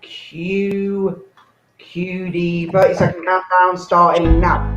Cue the 30-second countdown starting now.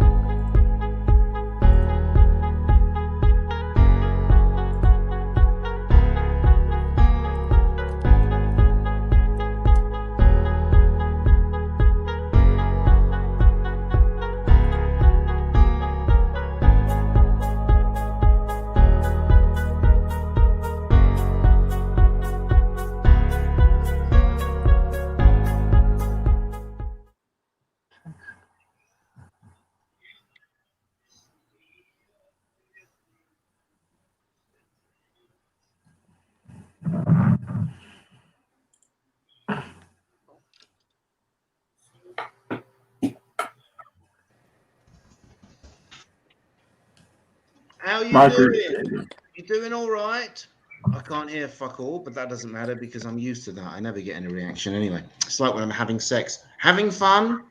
How you doing? You doing all right? I can't hear fuck all, but that doesn't matter because I'm used to that. I never get any reaction anyway. It's like when I'm having sex. Having fun?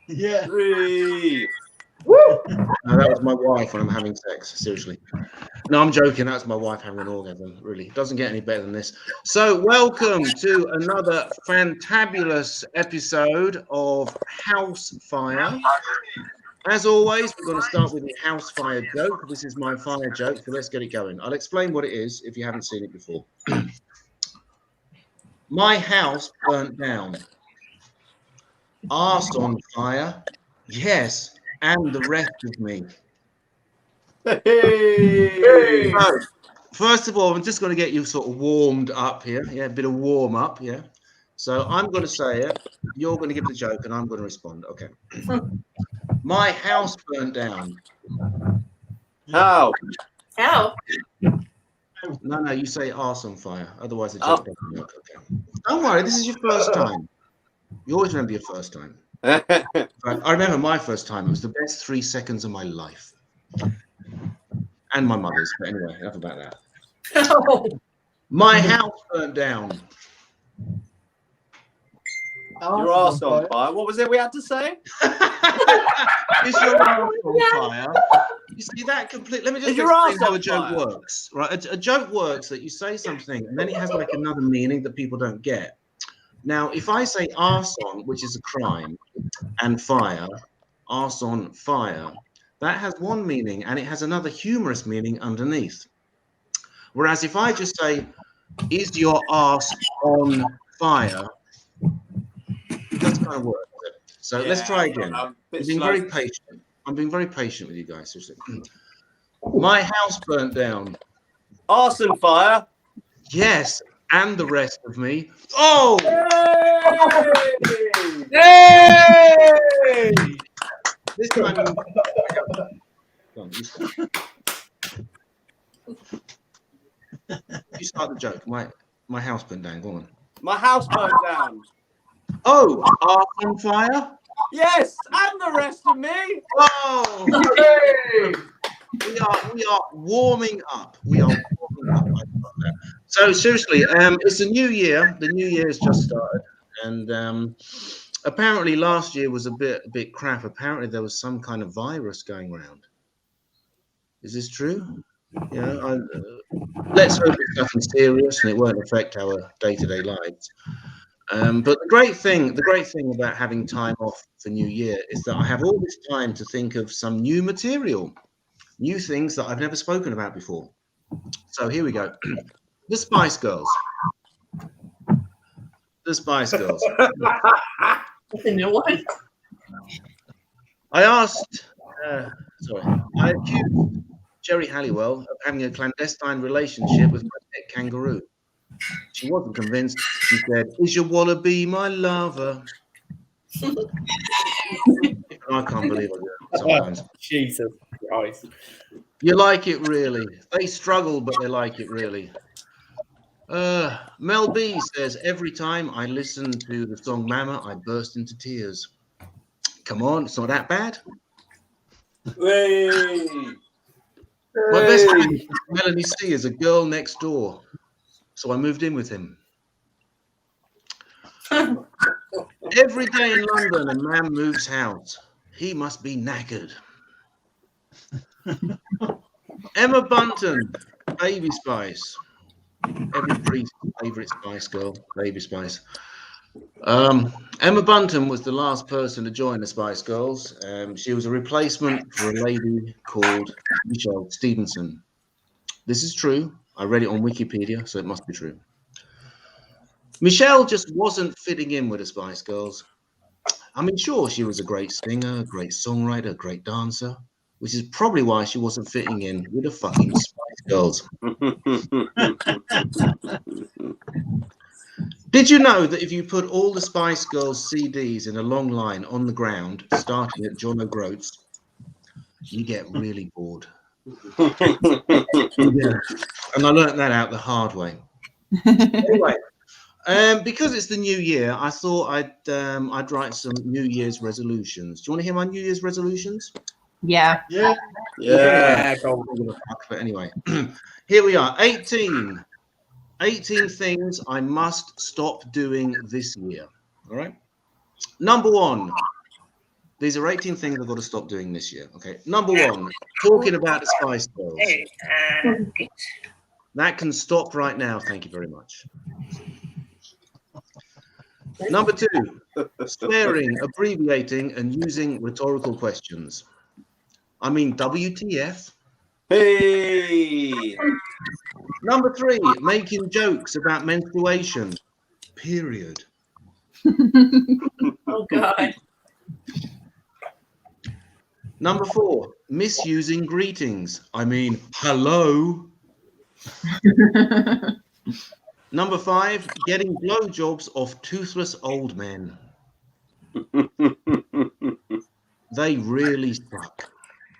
Yeah. Woo! No, that was my wife when I'm having sex. Seriously. No, I'm joking. That's my wife having an orgasm. Really, it doesn't get any better than this. So, welcome to another fantabulous episode of Housefire. As always, we're going to start with the house fire joke. This is my fire joke, so let's get it going. I'll explain what it is if you haven't seen it before. My house burnt down. Arse on fire. Yes, and the rest of me. Hey. So, first of all, I'm just going to get you sort of warmed up here. Yeah, a bit of warm up. Yeah. So I'm going to say it. You're going to give the joke, and I'm going to respond. Okay. My house burnt down. How? No, you say arse on fire. Otherwise, the joke doesn't work. Okay. Don't worry, this is your first time. You always remember your first time. I remember my first time. It was the best 3 seconds of my life. And my mother's. But anyway, enough about that. My house burnt down. Your arse on fire. What was it we had to say? Is your arse on fire? You see that complete? Let me just explain how a joke works. Right, a joke works that you say something and then it has like another meaning that people don't get. Now, if I say arse on, which is a crime, and fire, arse on fire, that has one meaning and it has another humorous meaning underneath. Whereas if I just say, is your arse on fire? It doesn't kind of work. So let's try again. I'm being very patient. I'm being very patient with you guys. Seriously. My house burnt down. Arson fire. Yes, and the rest of me. Oh! Hey! This time. You start the joke. My house burnt down. Go on. My house burnt down. Oh, arse on fire? Yes, and the rest of me. Oh! Hey! We are warming up. We are warming up. So seriously, it's a new year. The new year has just started, and apparently last year was a bit crap. Apparently there was some kind of virus going around. Is this true? Yeah. Let's hope it's nothing serious and it won't affect our day-to-day lives. But the great thing about having time off for New Year is that I have all this time to think of some new material, new things that I've never spoken about before. So here we go. The Spice Girls. The Spice Girls. I accused Jerry Halliwell of having a clandestine relationship with my pet kangaroo. She wasn't convinced. She said, "Is your wallaby my lover?" I can't believe it sometimes. Jesus Christ. You like it really. They struggle, but they like it really. Mel B says, every time I listen to the song Mama, I burst into tears. Come on, it's not that bad. Hey. My best friend, Melanie C, is a girl next door. So I moved in with him. Every day in London, a man moves house. He must be knackered. Emma Bunton, Baby Spice. Every priest's favourite Spice Girl, Baby Spice. Emma Bunton was the last person to join the Spice Girls. She was a replacement for a lady called Michelle Stevenson. This is true. I read it on Wikipedia, so it must be true. Michelle just wasn't fitting in with the Spice Girls. I mean, sure, she was a great singer, great songwriter, great dancer, which is probably why she wasn't fitting in with the fucking Spice Girls. Did you know that if you put all the Spice Girls CDs in a long line on the ground, starting at John O'Groats, you get really bored? Yeah. And I learned that out the hard way. Anyway, because it's the new year, I thought I'd write some New Year's resolutions. Do you want to hear my New Year's resolutions? Yeah. But anyway, here we are. 18 things I must stop doing this year. All right. Number 1. These are 18 things I've got to stop doing this year. Okay. Number 1, talking about the Spice Girls. That can stop right now. Thank you very much. Number 2, swearing, abbreviating, and using rhetorical questions. I mean, WTF? Hey! Number 3, making jokes about menstruation. Period. Oh, God. Number 4, misusing greetings. I mean, hello. Number 5, getting blowjobs off toothless old men. They really suck.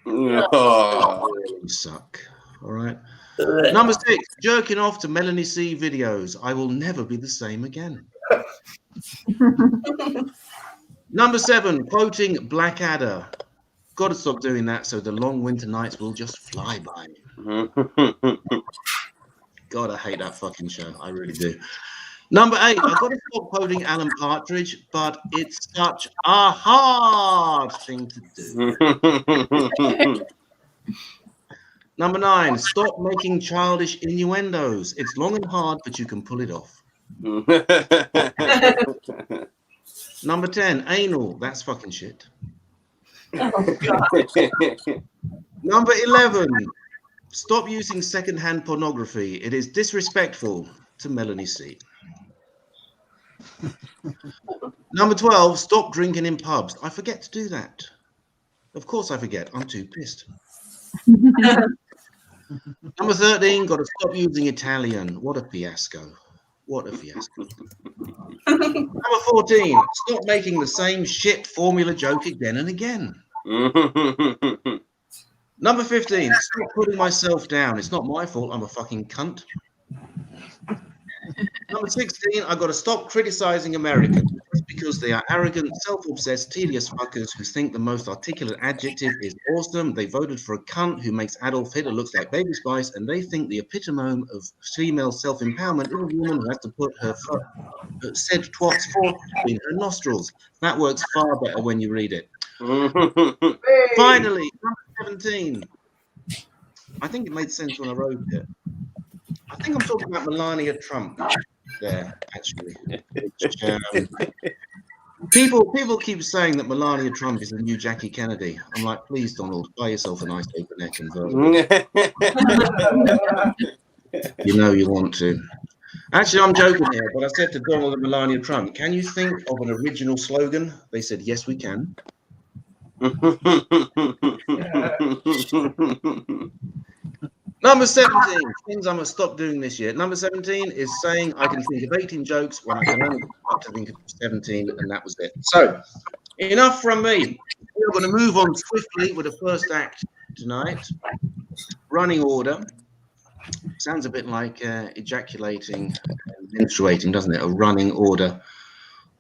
Oh. They really suck. All right. Number 6, jerking off to Melanie C videos. I will never be the same again. Number 7, quoting Blackadder. Got to stop doing that so the long winter nights will just fly by. God, I hate that fucking show. I really do. Number 8, I've got to stop quoting Alan Partridge, but it's such a hard thing to do. Number 9, stop making childish innuendos. It's long and hard, but you can pull it off. Number 10, anal. That's fucking shit. Oh, God. Number 11, stop using secondhand pornography. It is disrespectful to Melanie C. Number 12, stop drinking in pubs. I forget to do that. Of course I forget. I'm too pissed. Number 13, got to stop using Italian. What a fiasco. What a fiasco. Number 14, stop making the same shit formula joke again and again. Number 15, stop putting myself down. It's not my fault. I'm a fucking cunt. Number 16, I've got to stop criticizing Americans just because they are arrogant, self-obsessed, tedious fuckers who think the most articulate adjective is awesome. They voted for a cunt who makes Adolf Hitler look like Baby Spice, and they think the epitome of female self-empowerment is a woman who has to put her said twat's fork between her nostrils. That works far better when you read it. Finally, number 17. I think it made sense when I wrote it. I think I'm talking about Melania Trump there, actually. People keep saying that Melania Trump is the new Jackie Kennedy. I'm like, please, Donald, buy yourself a nice open air convertible. You know you want to. Actually, I'm joking here, but I said to Donald and Melania Trump, can you think of an original slogan? They said, yes, we can. Number 17, things I must stop doing this year. Number 17 is saying I can think of 18 jokes when I can only start to think of 17, and that was it. So, enough from me. We're going to move on swiftly with the first act tonight. Running order. Sounds a bit like ejaculating and menstruating, doesn't it? A running order.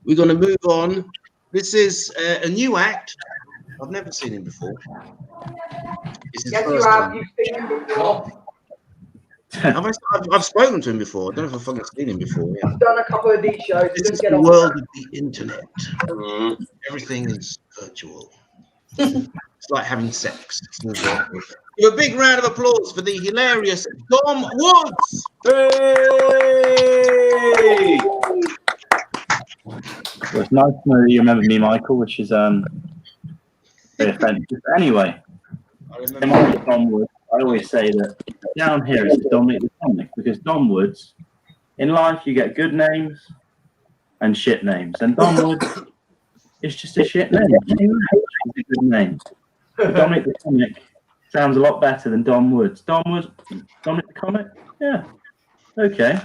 We're going to move on. This is a new act. I've never seen him before. This is Yes, you have. You've seen him before. I've spoken to him before. I don't know if I've fucking seen him before. Yeah. I've done a couple of these shows. This is the world of the internet. Everything is virtual. It's like having sex. Give a big round of applause for the hilarious Dom Woods. Hey! Well, it's nice to know that you remember me, Michael, which is very offensive. Anyway, I in remember. my Dom Woods, I always say that down here is Dominic the Comic, because Dom Woods, in life you get good names and shit names, and Dom Woods is just a shit name. It's a good name. Dominic the Comic sounds a lot better than Dom Woods. Dom Woods, Dominic the Comic? Yeah. Okay.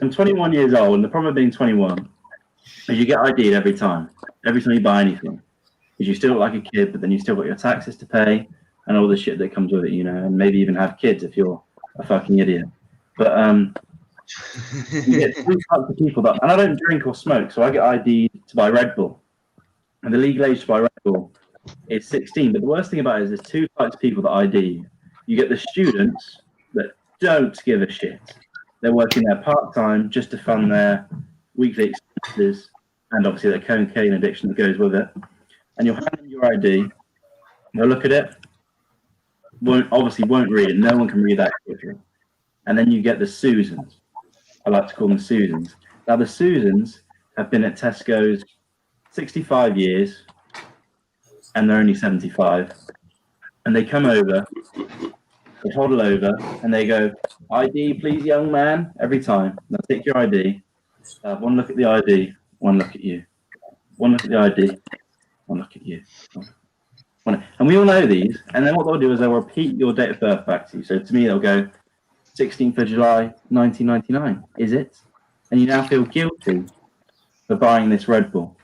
I'm 21 years old, and the problem of being 21 is you get ID'd every time you buy anything. Because you still look like a kid, but then you still got your taxes to pay and all the shit that comes with it, and maybe even have kids if you're a fucking idiot. But you get two types of people and I don't drink or smoke, so I get ID'd to buy Red Bull. And the legal age to buy Red Bull is 16. But the worst thing about it is there's two types of people that ID. You get the students that don't give a shit. They're working there part-time just to fund their weekly expenses and obviously their cocaine addiction that goes with it. And you'll hand them your ID, they'll look at it, won't read it. No one can read that quickly. And then you get the Susans. I like to call them Susans. Now, the Susans have been at Tesco's 65 years, and they're only 75. And they come over, they toddle over, and they go, ID, please, young man, every time. They'll take your ID, one look at the ID, one look at you. One look at the ID, one look at you. And we all know these, and then what they'll do is they'll repeat your date of birth back to you. So to me, they'll go, 16th of July, 1999, is it? And you now feel guilty for buying this Red Bull.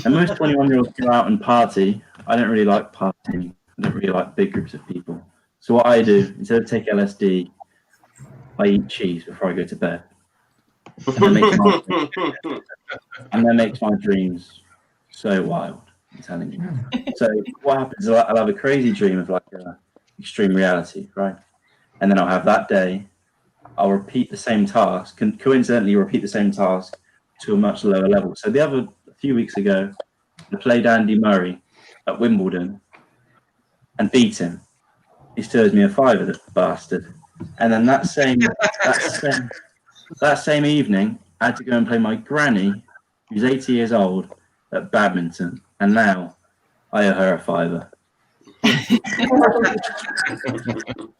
And most 21-year-olds go out and party. I don't really like partying. I don't really like big groups of people. So what I do, instead of take LSD, I eat cheese before I go to bed. And that makes my dreams so wild, I'm telling you. So what happens is I'll have a crazy dream of like extreme reality, right? And then I'll have that day, I'll repeat the same task, coincidentally repeat the same task to a much lower level. So a few weeks ago, I played Andy Murray at Wimbledon and beat him. He still owes me a fiver, the bastard. And then that same evening, I had to go and play my granny, who's 80 years old, at badminton. And now I owe her a fiver.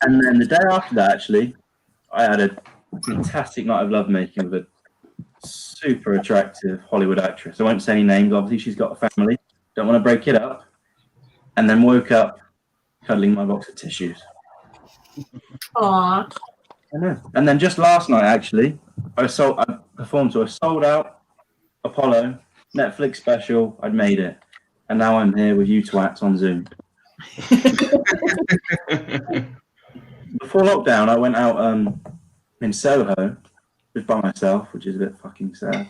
And then the day after that, actually, I had a fantastic night of lovemaking with a super attractive Hollywood actress. I won't say any names, obviously she's got a family. Don't want to break it up. And then woke up cuddling my box of tissues. Aww. I know. And then just last night, actually, I performed to a sold-out Apollo Netflix special. I'd made it. And now I'm here with you twats on Zoom. Before lockdown, I went out in Soho just by myself, which is a bit fucking sad.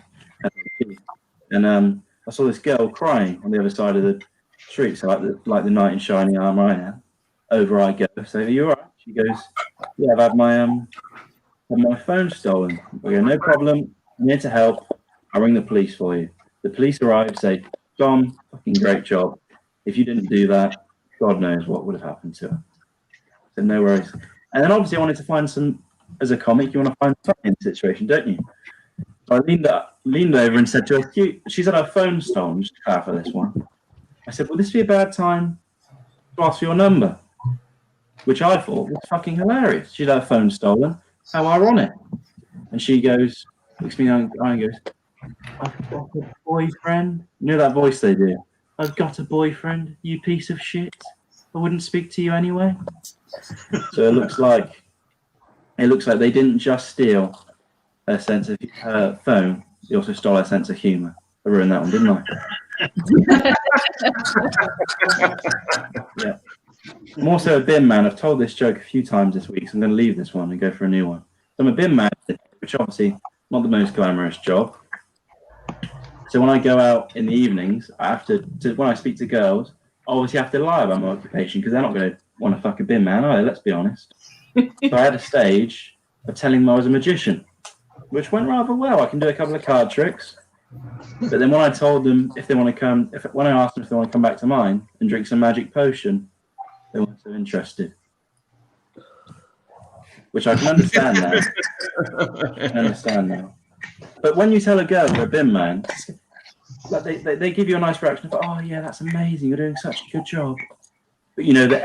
And I saw this girl crying on the other side of the street. So like the knight in shining armor I am. Over I go. So, are you all right? She goes, yeah, I've had my phone stolen. I go, no problem. I'm here to help. I'll ring the police for you. The police arrive, say, Dom, fucking great job. If you didn't do that, God knows what would have happened to her. So no worries. And then obviously I wanted to find as a comic, you want to find something in the situation, don't you? So I leaned over and said to her, she's had her phone stolen, just to clarify this one. I said, will this be a bad time to ask for your number? Which I thought was fucking hilarious. She'd had her phone stolen. How ironic. And she goes, looks me down and goes, I've got a boyfriend. You know that voice they do? I've got a boyfriend, you piece of shit. I wouldn't speak to you anyway. So it looks like they didn't just steal her her phone, they also stole her sense of humour. I ruined that one, didn't I? Yeah. I'm also a bin man. I've told this joke a few times this week, so I'm going to leave this one and go for a new one. So I'm a bin man, which obviously not the most glamorous job. So when I go out in the evenings, I have to when I speak to girls, I obviously have to lie about my occupation because they're not going to want to fuck a bin man, are they? Let's be honest. So I had a stage of telling them I was a magician, which went rather well. I can do a couple of card tricks. But then when I told them if they want to come, when I asked them if they want to come back to mine and drink some magic potion, they weren't so interested. Which I can understand now. But when you tell a girl you're a bin man, like they give you a nice reaction of, oh yeah, that's amazing, you're doing such a good job. But you know that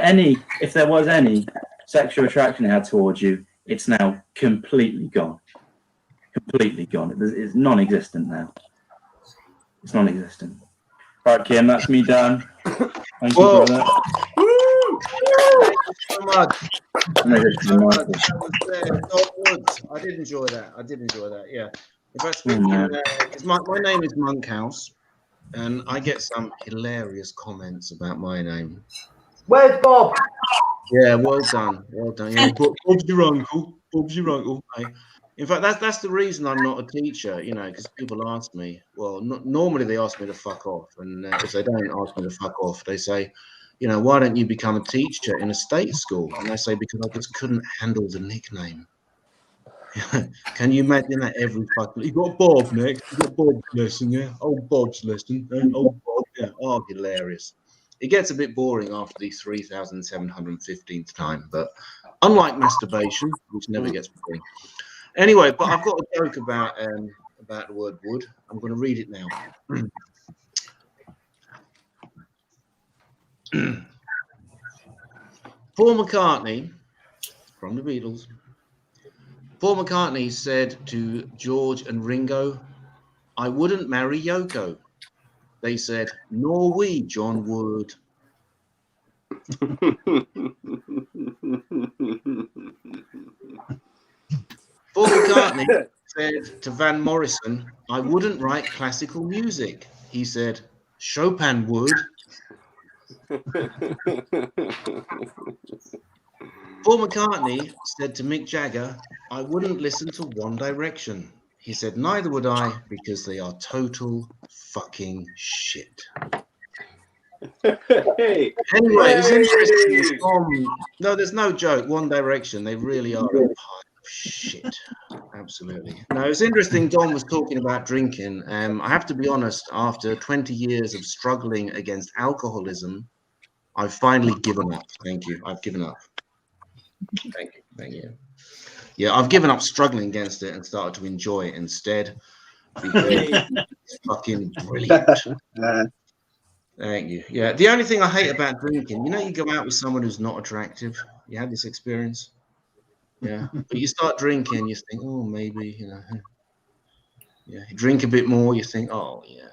if there was any sexual attraction they had towards you, it's now completely gone. Completely gone. It's non-existent now. It's non-existent. Right, Kim, that's me done. Thank you, brother. Woo! Thank you so much. I did enjoy that. Yeah. In fact, my name is Monkhouse, and I get some hilarious comments about my name. Where's Bob? Yeah, well done. Yeah, Bob's your uncle. Hey. In fact, that's the reason I'm not a teacher, you know, because people ask me, well, normally they ask me to fuck off. And if they don't ask me to fuck off, they say, you know, why don't you become a teacher in a state school? And I say, because I just couldn't handle the nickname. Can you imagine that every fucking... You got Bob next. You got Bob's lesson, yeah? Oh, Bob's lesson. Oh, Bob, yeah. Oh, hilarious. It gets a bit boring after the 3,715th time, but unlike masturbation, which never gets boring. Anyway, but I've got a joke about the word wood. I'm going to read it now. Paul McCartney from the Beatles. Paul McCartney said to George and Ringo, "I wouldn't marry Yoko." They said, "Nor we, John Wood." Paul McCartney said to Van Morrison, "I wouldn't write classical music." He said, "Chopin would." Paul McCartney said to Mick Jagger, "I wouldn't listen to One Direction." He said, "Neither would I, because they are total fucking shit." Anyway, it's interesting. No, there's no joke. One Direction, they really are a pile of shit. Absolutely. No, it's interesting. Don was talking about drinking. I have to be honest, after 20 years of struggling against alcoholism, I've finally given up. Thank you. I've given up. Thank you. Yeah, I've given up struggling against it and started to enjoy it instead. Because it's fucking brilliant. Thank you. Yeah, the only thing I hate about drinking, you know, you go out with someone who's not attractive. You had this experience? Yeah. But you start drinking, you think, oh, maybe, you know. Yeah. You drink a bit more, you think, oh, yeah.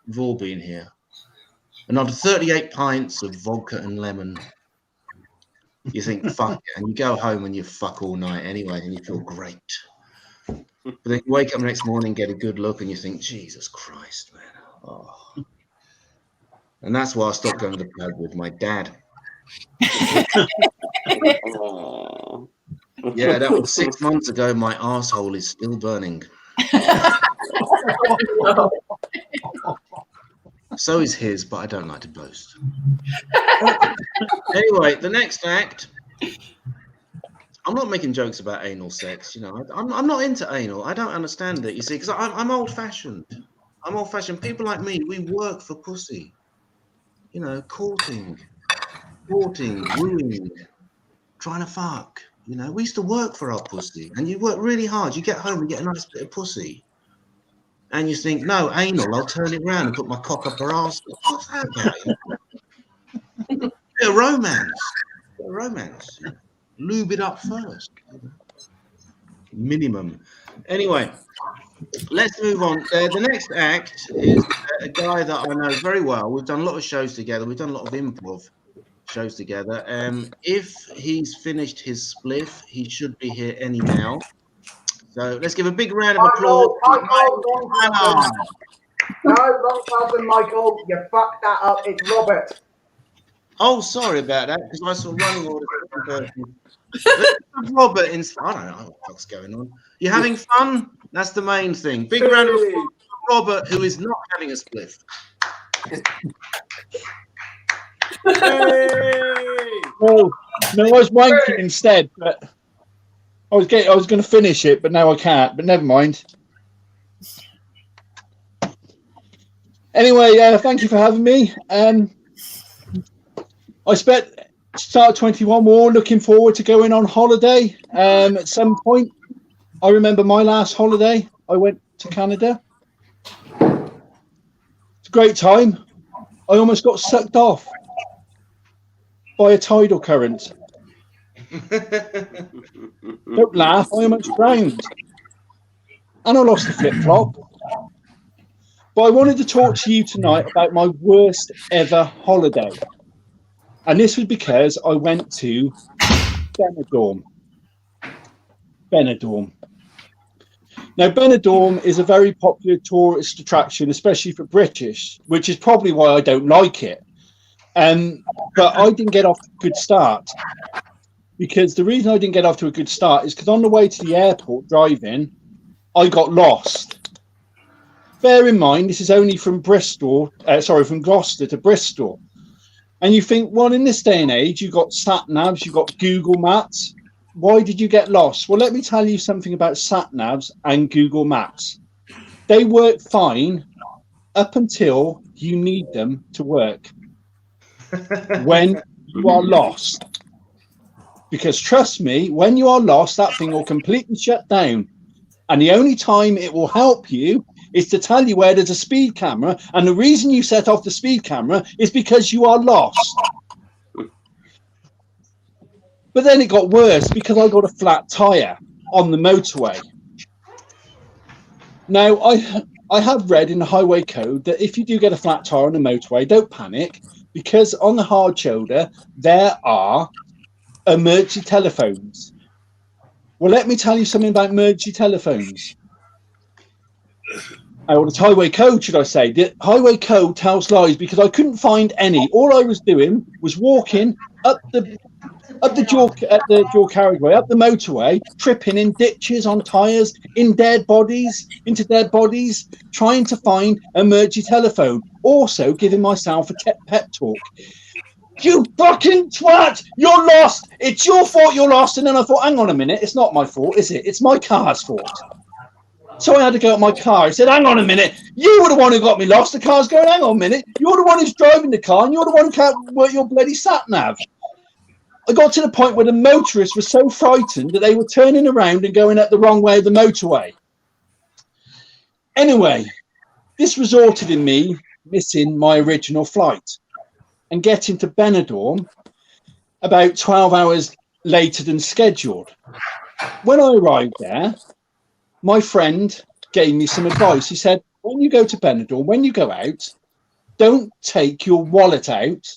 We've all been here. And after 38 pints of vodka and lemon, you think, fuck it. And you go home and you fuck all night anyway, and you feel great. But then you wake up the next morning, get a good look, and you think, Jesus Christ, man. Oh. And that's why I stopped going to the pub with my dad. Yeah, that was 6 months ago. My arsehole is still burning. So is his, but I don't like to boast. Anyway, the next act. I'm not making jokes about anal sex, you know. I'm not into anal. I don't understand it, you see, because I'm old-fashioned. I'm old-fashioned. People like me, we work for pussy. You know, courting, wooing, trying to fuck. You know, we used to work for our pussy, and you work really hard. You get home and get a nice bit of pussy. And you think, no, anal, I'll turn it around and put my cock up her arse. What's that about? Bit of romance. Lube it up first. Minimum. Anyway, let's move on. The next act is a guy that I know very well. We've done a lot of shows together. We've done a lot of improv shows together. If he's finished his spliff, he should be here any now. So let's give a big round of applause. No, wrong person, Michael. You fucked that up. It's Robert. Oh, sorry about that, because I saw running order. Robert, I don't know what the fuck's going on. You having fun? That's the main thing. Big round of applause for Robert, who is not having a spliff. No, I was wanking instead, but I was going to finish it, but now I can't. But never mind. Anyway, thank you for having me. I spent start 21 more looking forward to going on holiday. At some point, I remember my last holiday. I went to Canada. It's a great time. I almost got sucked off by a tidal current. Don't laugh, I almost drowned. And I lost the flip-flop. But I wanted to talk to you tonight about my worst ever holiday. And this was because I went to Benidorm. Now, Benidorm is a very popular tourist attraction, especially for British, which is probably why I don't like it. But I didn't get off to a good start. Because the reason I didn't get off to a good start is because on the way to the airport driving, I got lost. Bear in mind, this is only from Gloucester to Bristol. And you think, well, in this day and age, you've got sat-navs, you've got Google Maps. Why did you get lost? Well, let me tell you something about sat-navs and Google Maps. They work fine up until you need them to work. When you are lost. Because trust me, when you are lost, that thing will completely shut down. And the only time it will help you is to tell you where there's a speed camera. And the reason you set off the speed camera is because you are lost. But then it got worse because I got a flat tire on the motorway. Now, I have read in the highway code that if you do get a flat tire on the motorway, don't panic, because on the hard shoulder, there are emergency telephones. Well, let me tell you something about emergency telephones. Or the highway code, should I say. The highway code tells lies because I couldn't find any. All I was doing was walking up the dual carriageway, up the motorway, tripping in ditches, on tyres, into dead bodies, trying to find emergency telephone. Also giving myself a pep talk. You fucking twat! You're lost! It's your fault you're lost. And then I thought, hang on a minute, it's not my fault, is it? It's my car's fault. So I had to go out my car. I said, hang on a minute, you were the one who got me lost. The car's going, hang on a minute, you're the one who's driving the car and you're the one who can't work your bloody sat-nav. I got to the point where the motorists were so frightened that they were turning around and going up the wrong way of the motorway. Anyway, this resulted in me missing my original flight and getting to Benidorm about 12 hours later than scheduled. When I arrived there, my friend gave me some advice. He said, when you go to Benidorm, when you go out, don't take your wallet out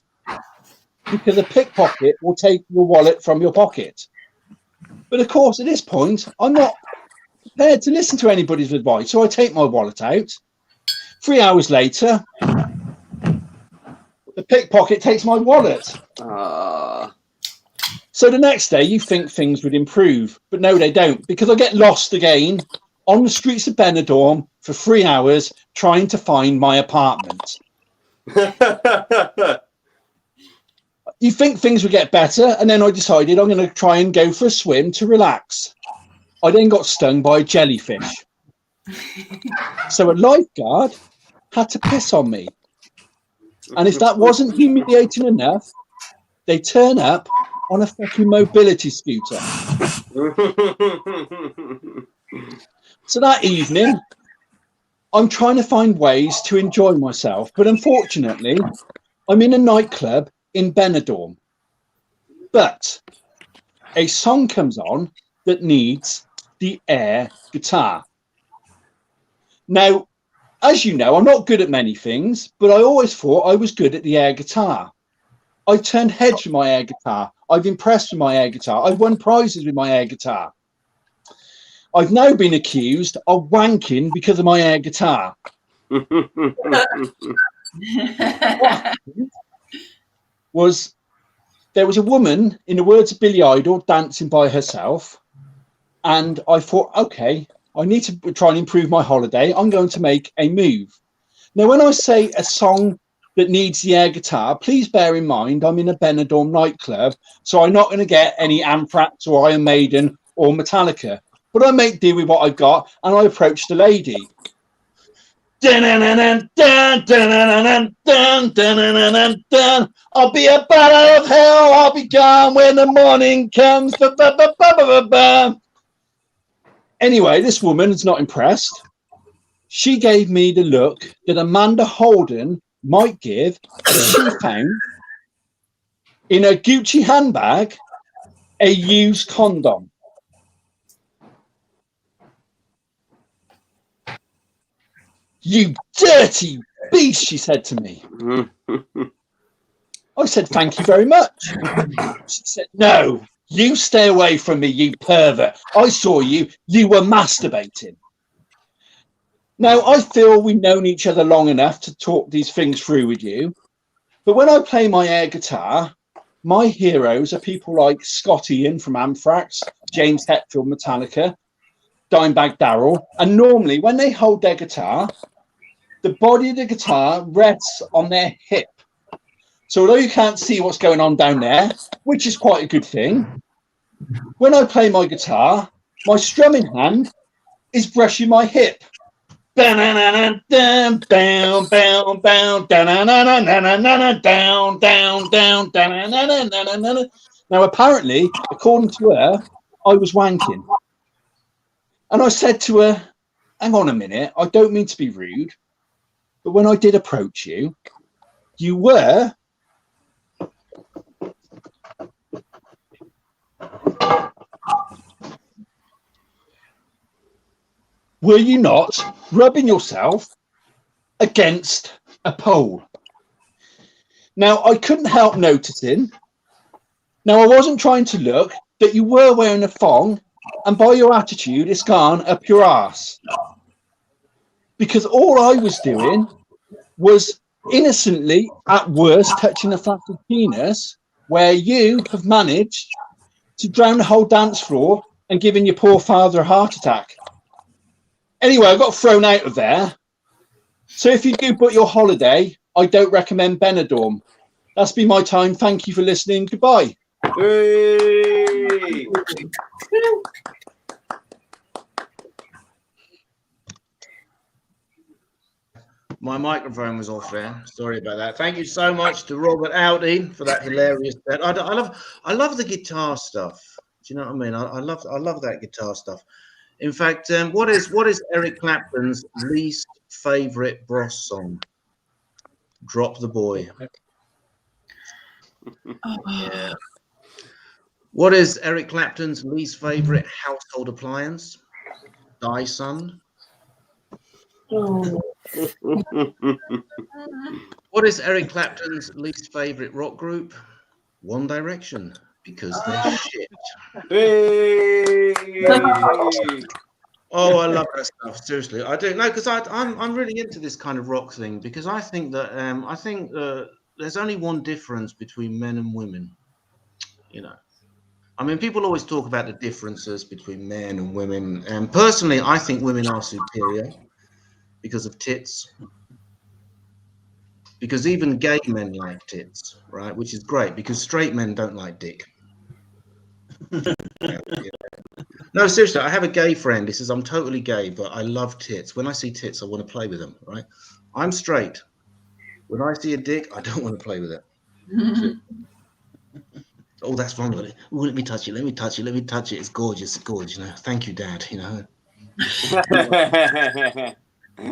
because a pickpocket will take your wallet from your pocket. But of course, at this point, I'm not prepared to listen to anybody's advice. So I take my wallet out. 3 hours later, the pickpocket takes my wallet. So the next day, you think things would improve, but no, they don't, because I get lost again on the streets of Benidorm for 3 hours trying to find my apartment. You think things would get better, and then I decided I'm going to try and go for a swim to relax. I then got stung by a jellyfish. So a lifeguard had to piss on me. And if that wasn't humiliating enough, they turn up on a fucking mobility scooter. So that evening, I'm trying to find ways to enjoy myself. But unfortunately, I'm in a nightclub in Benidorm. But a song comes on that needs the air guitar. Now, as you know, I'm not good at many things, but I always thought I was good at the air guitar. I turned heads with my air guitar. I've impressed with my air guitar. I've won prizes with my air guitar. I've now been accused of wanking because of my air guitar. There was a woman, in the words of Billy Idol, dancing by herself. And I thought, okay, I need to try and improve my holiday. I'm going to make a move. Now, when I say a song that needs the air guitar, please bear in mind I'm in a Benidorm nightclub, so I'm not going to get any Anthrax or Iron Maiden or Metallica. But I make do with what I've got, and I approached the lady. Dun, dun, dun, dun, dun, dun, dun, dun, dun. I'll be a bat out of hell. I'll be gone when the morning comes. Ba, ba, ba, ba, ba, ba, ba. Anyway, this woman is not impressed. She gave me the look that Amanda Holden might give if she found in a Gucci handbag a used condom. You dirty beast, she said to me. I said, thank you very much. She said, no, you stay away from me, you pervert. I saw you. You were masturbating. Now, I feel we've known each other long enough to talk these things through with you. But when I play my air guitar, my heroes are people like Scott Ian from Anthrax, James Hetfield, Metallica, Dimebag Darrell. And normally, when they hold their guitar, the body of the guitar rests on their hip. So although you can't see what's going on down there, which is quite a good thing, when I play my guitar, my strumming hand is brushing my hip. Now, apparently, according to her, I was wanking. And I said to her, hang on a minute, I don't mean to be rude, but when I did approach you, you were you not rubbing yourself against a pole? Now, I couldn't help noticing. Now, I wasn't trying to look, that you were wearing a thong, and by your attitude, it's gone up your arse. Because all I was doing was innocently, at worst, touching a flaccid penis, where you have managed to drown the whole dance floor and giving your poor father a heart attack. Anyway, I got thrown out of there. So if you do book your holiday, I don't recommend Benidorm. That's been my time. Thank you for listening. Goodbye. Hey. My microphone was off there. Sorry about that. Thank you so much to Robert Audi for that hilarious set. I love the guitar stuff. Do you know what I mean? I love that guitar stuff. In fact, what is Eric Clapton's least favorite Bros song? Drop the Boy. Yeah. What is Eric Clapton's least favorite household appliance? Dyson. What is Eric Clapton's least favorite rock group? One Direction, because they're shit. Hey. Oh, I love that stuff. Seriously, I do. No, because I'm really into this kind of rock thing, because I think that there's only one difference between men and women. You know, I mean, people always talk about the differences between men and women, and personally, I think women are superior because of tits. Because even gay men like tits, right? Which is great, because straight men don't like dick. Yeah. No, seriously, I have a gay friend. He says, I'm totally gay, but I love tits. When I see tits, I want to play with them, right? I'm straight. When I see a dick, I don't want to play with it. Oh, that's fun. Oh, let me touch it. Let me touch it. Let me touch it. It's gorgeous. It's gorgeous. You know? Thank you, Dad. You know.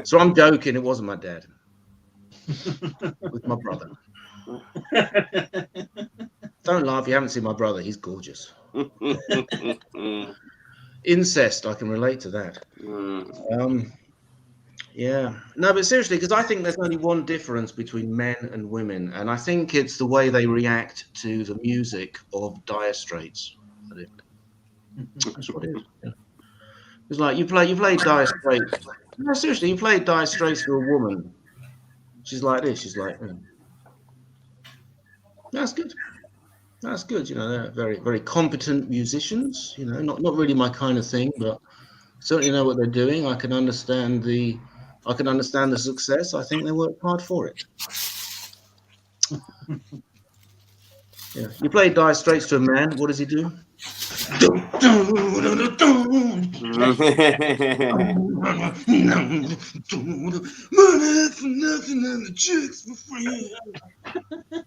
So I'm joking. It wasn't my dad. With my brother. Don't laugh. You haven't seen my brother. He's gorgeous. Incest. I can relate to that. Yeah. No, but seriously, because I think there's only one difference between men and women, and I think it's the way they react to the music of Dire Straits. That's what it is. Yeah. It's like you play Dire Straits. No, seriously, you play Dire Straits to a woman. She's like this. She's like, that's good. That's good. You know, they're very, very competent musicians. You know, not really my kind of thing, but certainly know what they're doing. I can understand the success. I think they work hard for it. Yeah. You play Dire Straits to a man. What does he do?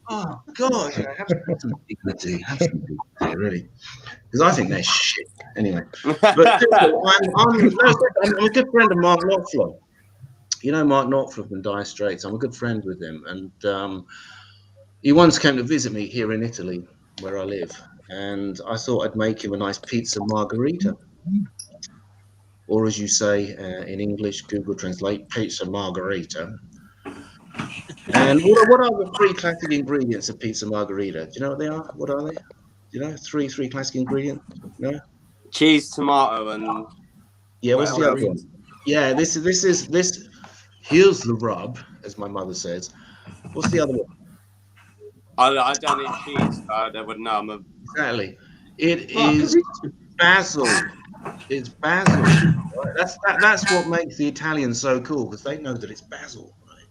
Oh God! Have some dignity. Have some dignity, really. Because I think they're shit. Anyway, but I'm a good friend of Mark Knopfler. You know Mark Knopfler from Dire Straits. I'm a good friend with him, and he once came to visit me here in Italy, where I live, and I thought I'd make him a nice pizza margherita, or as you say in English, Google Translate, pizza margherita. And what are the three classic ingredients of pizza margherita? Do you know what they are? What are they? Do you know three classic ingredients? No. Cheese, tomato, and Yeah. What's the Well, other one? Yeah. This. Here's the rub, as my mother says. What's the other one? I don't eat cheese. I would know. Exactly. It is basil. It's basil. Right? That's what makes the Italians so cool, because they know that it's basil. Right?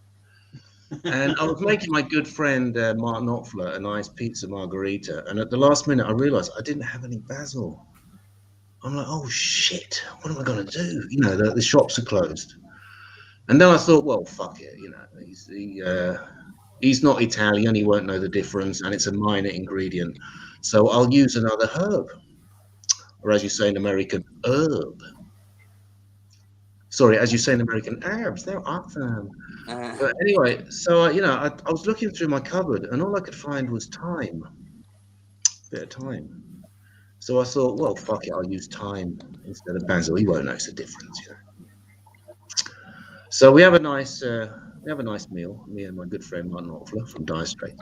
And I was making my good friend Mark Knopfler a nice pizza margherita, and at the last minute I realised I didn't have any basil. I'm like, oh shit, what am I going to do? You know, the shops are closed. And then I thought, well, fuck it. You know, he's not Italian. He won't know the difference, and it's a minor ingredient. So I'll use another herb, or as you say in American, herb. Sorry, as you say in American, herbs. They're awesome. But anyway, so you know, I was looking through my cupboard, and all I could find was thyme, a bit of thyme. So I thought, well, fuck it, I'll use thyme instead of basil. He won't notice the difference, you know. So we have a nice meal, me and my good friend Martin Knopfler from Dire Straits.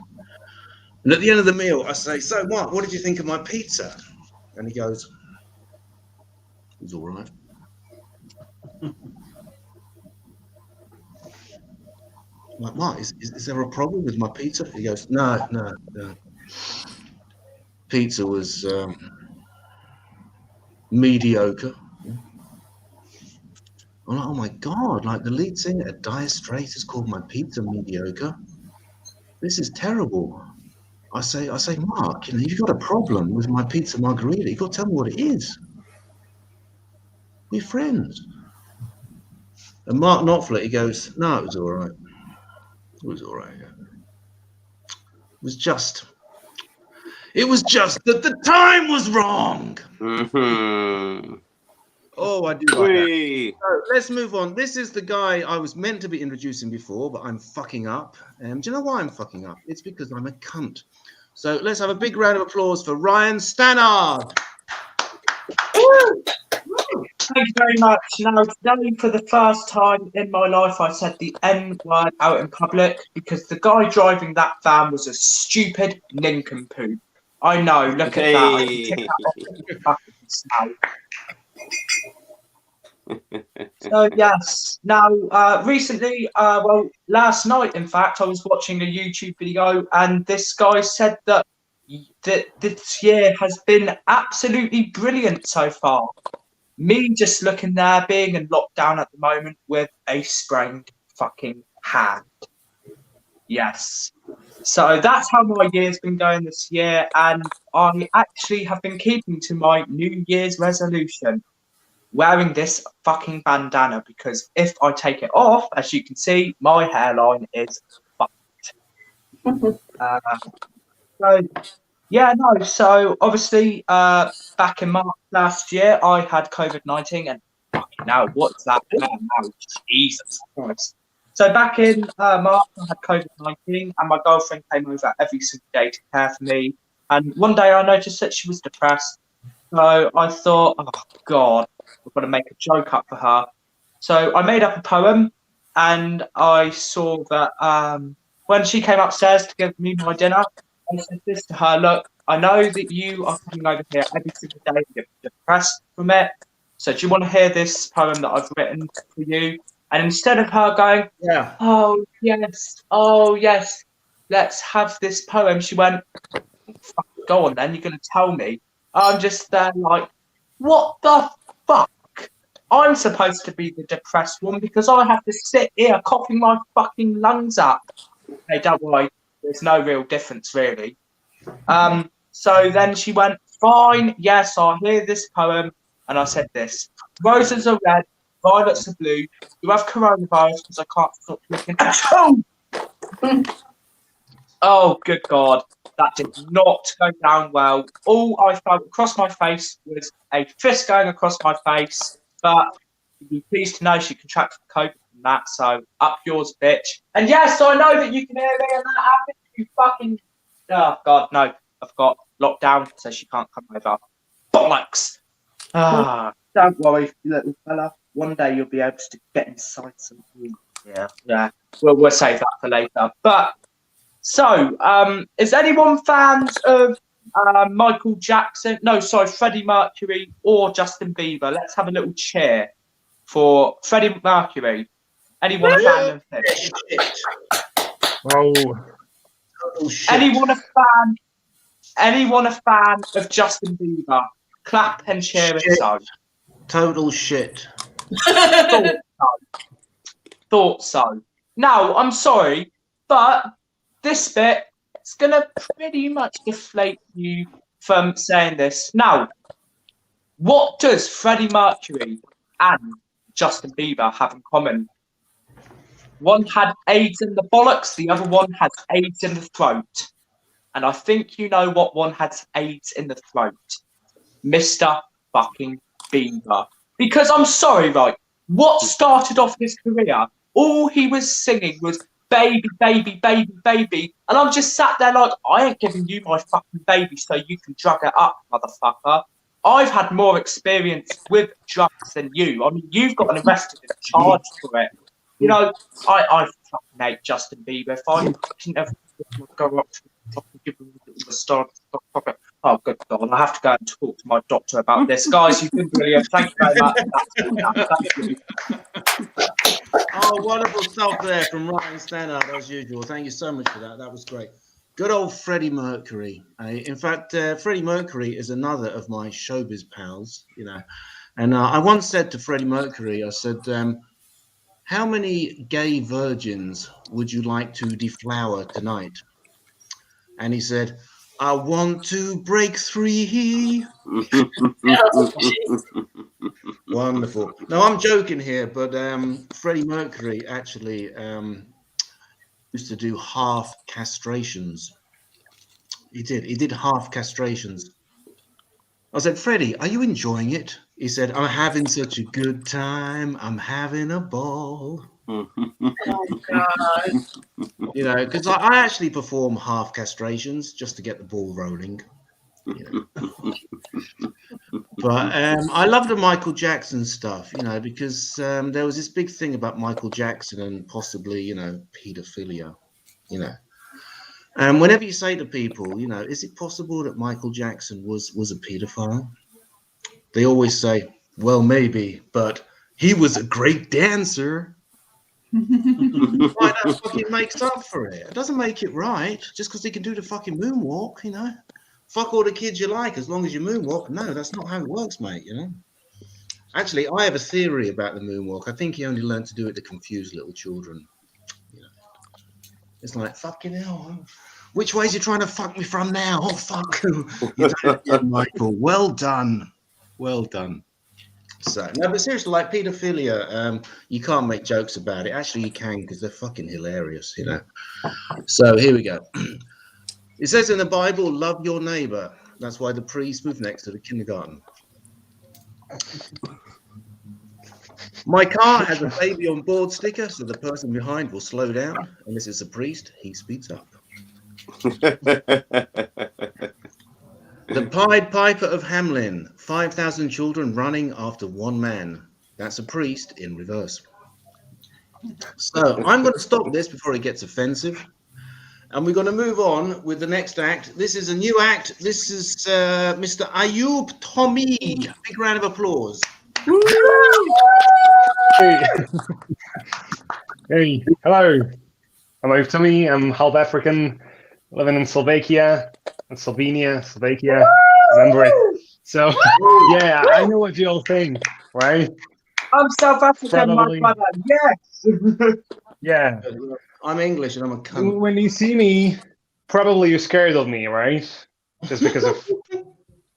And at the end of the meal, I say, so Mark, what did you think of my pizza? And he goes, it was all right. I'm like, Mark, is there a problem with my pizza? He goes, no. Pizza was mediocre. I'm like, oh my God, like the lead singer at Dire Straits has called my pizza mediocre. This is terrible. I say, Mark, you know, you've got a problem with my pizza margherita. You've got to tell me what it is. We're friends. And Mark Knopfler, he goes, no, it was all right. It was all right. Yeah. It was just that the time was wrong. Mm-hmm. Oh, I do like that. So let's move on. This is the guy I was meant to be introducing before, but I'm fucking up. Do you know why I'm fucking up? It's because I'm a cunt. So let's have a big round of applause for Ryan Stannard. Thank you very much. Now, today, for the first time in my life, I said the N word out in public because the guy driving that van was a stupid nincompoop. I know, look at that. I can tick that off now. So yes, now recently, well, last night, in fact, I was watching a YouTube video, and this guy said that this year has been absolutely brilliant so far. Me just looking there, being in lockdown at the moment with a sprained fucking hand. Yes. So that's how my year's been going this year, and I actually have been keeping to my New Year's resolution, wearing this fucking bandana, because if I take it off, as you can see, my hairline is fucked. So yeah, no. So obviously, back in March last year, I had COVID-19, and fucking hell, what's that now? Jesus Christ. So back in March, I had COVID-19, and my girlfriend came over every single day to care for me. And one day, I noticed that she was depressed. So I thought, oh God, I've got to make a joke up for her. So I made up a poem, and I saw that when she came upstairs to give me my dinner, I said this to her: look, I know that you are coming over here every single day and you're depressed from it. So do you want to hear this poem that I've written for you? And instead of her going, yeah, oh yes, let's have this poem, she went, go on then, you're going to tell me. I'm just there like, what the fuck? I'm supposed to be the depressed one because I have to sit here coughing my fucking lungs up. Hey, don't worry, there's no real difference really. So then she went, fine, yes, I'll hear this poem. And I said this: roses are red, violets are blue. You have coronavirus because I can't stop looking at you. Oh, good God. That did not go down well. All I felt across my face was a fist going across my face. But you'd be pleased to know she contracted COVID from that. So up yours, bitch. And yes, I know that you can hear me and that happened. You fucking. Oh, God, no. I've got lockdown, so she can't come over. Bollocks. Don't worry, little fella. One day you'll be able to get inside some. Yeah. We'll save that for later. But so, is anyone fans of Michael Jackson? No, sorry, Freddie Mercury or Justin Bieber? Let's have a little cheer for Freddie Mercury. Anyone a fan of him? Oh, shit. Anyone a fan of Justin Bieber? Clap and cheer it so. Total shit. Thought so. Now, I'm sorry, but this bit is going to pretty much deflate you from saying this. Now, what does Freddie Mercury and Justin Bieber have in common? One had AIDS in the bollocks, the other one has AIDS in the throat. And I think you know what one has AIDS in the throat. Mr. fucking Bieber. Because I'm sorry, right? What started off his career? All he was singing was baby, baby, baby, baby. And I'm just sat there like, I ain't giving you my fucking baby so you can drug it up, motherfucker. I've had more experience with drugs than you. I mean, you've got arrested and charged for it. You know, I fucking hate Justin Bieber. If I didn't ever go up to fucking give him the star. Oh, good God. I have to go and talk to my doctor about this. Guys, you've been brilliant. Thank you very much. Thank you. Oh, wonderful stuff there from Ryan Stannard, as usual. Thank you so much for that. That was great. Good old Freddie Mercury. In fact, Freddie Mercury is another of my showbiz pals, you know. And I once said to Freddie Mercury, I said, how many gay virgins would you like to deflower tonight? And he said, I want to break 3. Wonderful. No, I'm joking here, but Freddie Mercury actually used to do half castrations. He did half castrations. I said, Freddie, are you enjoying it? He said, I'm having such a good time. I'm having a ball. Oh, God. You know, because I actually perform half castrations just to get the ball rolling. You know. But I love the Michael Jackson stuff, you know, because there was this big thing about Michael Jackson and possibly, you know, pedophilia, you know. And whenever you say to people, you know, is it possible that Michael Jackson was a pedophile? They always say, well, maybe, but he was a great dancer. Why that fucking makes up for it? It doesn't make it right just because he can do the fucking moonwalk, you know. Fuck all the kids you like as long as you moonwalk. No, that's not how it works, mate, you know. Actually, I have a theory about the moonwalk. I think he only learned to do it to confuse little children. You know. It's like, fucking hell. Which way is you trying to fuck me from now? Oh, fuck. You done it again, Michael. Well done. Well done. So, no, but seriously, like pedophilia, you can't make jokes about it. Actually, you can because they're fucking hilarious, you know. So, here we go. It says in the Bible, love your neighbor. That's why the priest moved next to the kindergarten. My car has a baby on board sticker, so the person behind will slow down. And this is a priest, he speeds up. The Pied Piper of Hamelin, 5,000 children running after one man. That's a priest in reverse. So I'm going to stop this before it gets offensive. And we're going to move on with the next act. This is a new act. This is Mr. Ayub Tommy. Big round of applause. Hey, hello. I'm Ayub Tommy. I'm half African, living in Slovakia. Slovakia. Remember it. So, yeah, I know what you all think, right? I'm South African, Probably. my brother. Yes. Yeah. I'm English and I'm a cunt. When you see me probably you're scared of me, right? Just because of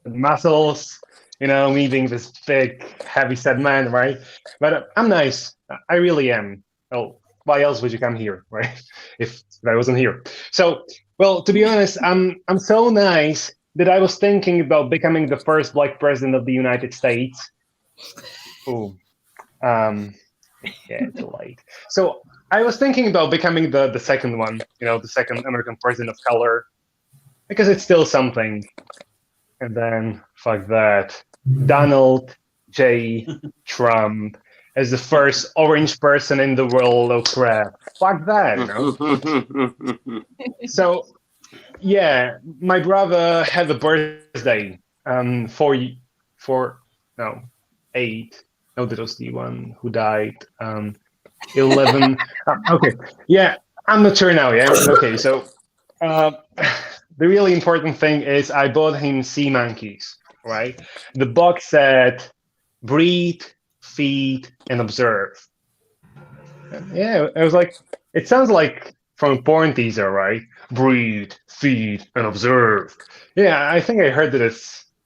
the muscles, me being this big, heavy-set man, right? But I'm nice. I really am. Well, why else would you come here, right? If I wasn't here. So, well, to be honest, I'm so nice that I was thinking about becoming the first black president of the United States. Oh, yeah, too late. So I was thinking about becoming the second one, the second American president of color, because it's still something. And then, fuck that, Donald J. Trump as the first orange person in the world. Oh crap! Fuck that, So, yeah, my brother had a birthday. 8. No, that was the one who died. 11. Okay, yeah, I'm not sure now. Yeah, okay. So, the really important thing is I bought him sea monkeys. Right. The box said, "Breathe, feed, and observe." Yeah, I was like, it sounds like from a porn teaser, right? Breathe, feed, and observe. Yeah, I think I heard that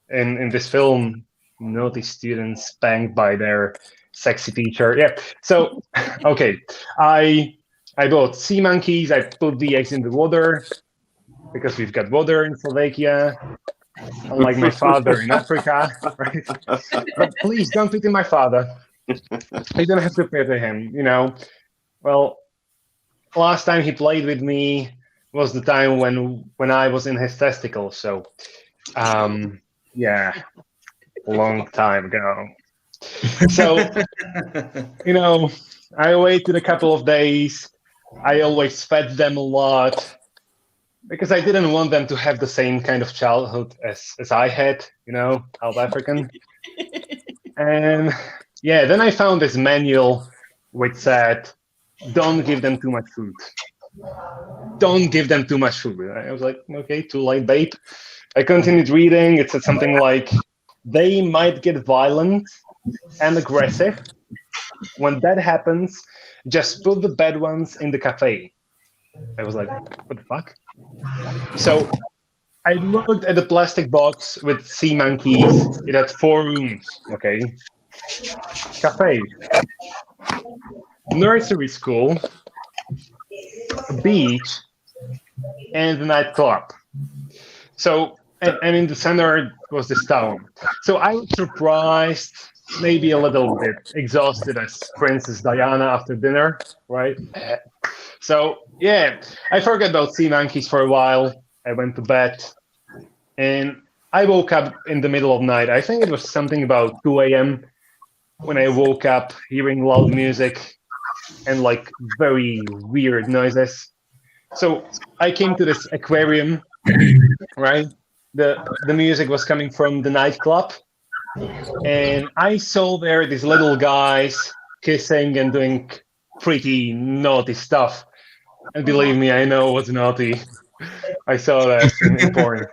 in this film. Naughty students spanked by their sexy teacher. Yeah. So, okay, I bought sea monkeys. I put the eggs in the water because we've got water in Slovakia, unlike my father in Africa. Right? But please don't pity my father. You don't have to pity him. Well, last time he played with me was the time when I was in his testicles. So, yeah. Long time ago. So, I waited a couple of days. I always fed them a lot because I didn't want them to have the same kind of childhood as I had, South African. And yeah, then I found this manual which said, don't give them too much food. Don't give them too much food. I was like, okay, too late, babe. I continued reading. It said something like, they might get violent and aggressive. When that happens, just put the bad ones in the cafe. I was like, what the fuck? So I looked at the plastic box with sea monkeys. It had 4 rooms, okay? Cafe, nursery school, a beach, and a nightclub. So, and in the center was this town. So I was surprised, maybe a little bit exhausted as Princess Diana after dinner, right? So, yeah, I forgot about sea monkeys for a while. I went to bed, and I woke up in the middle of night. I think it was something about 2 a.m. when I woke up hearing loud music and like very weird noises. So I came to this aquarium, right? The music was coming from the nightclub, and I saw there these little guys kissing and doing pretty naughty stuff. And believe me, I know what's naughty. I saw that in porn.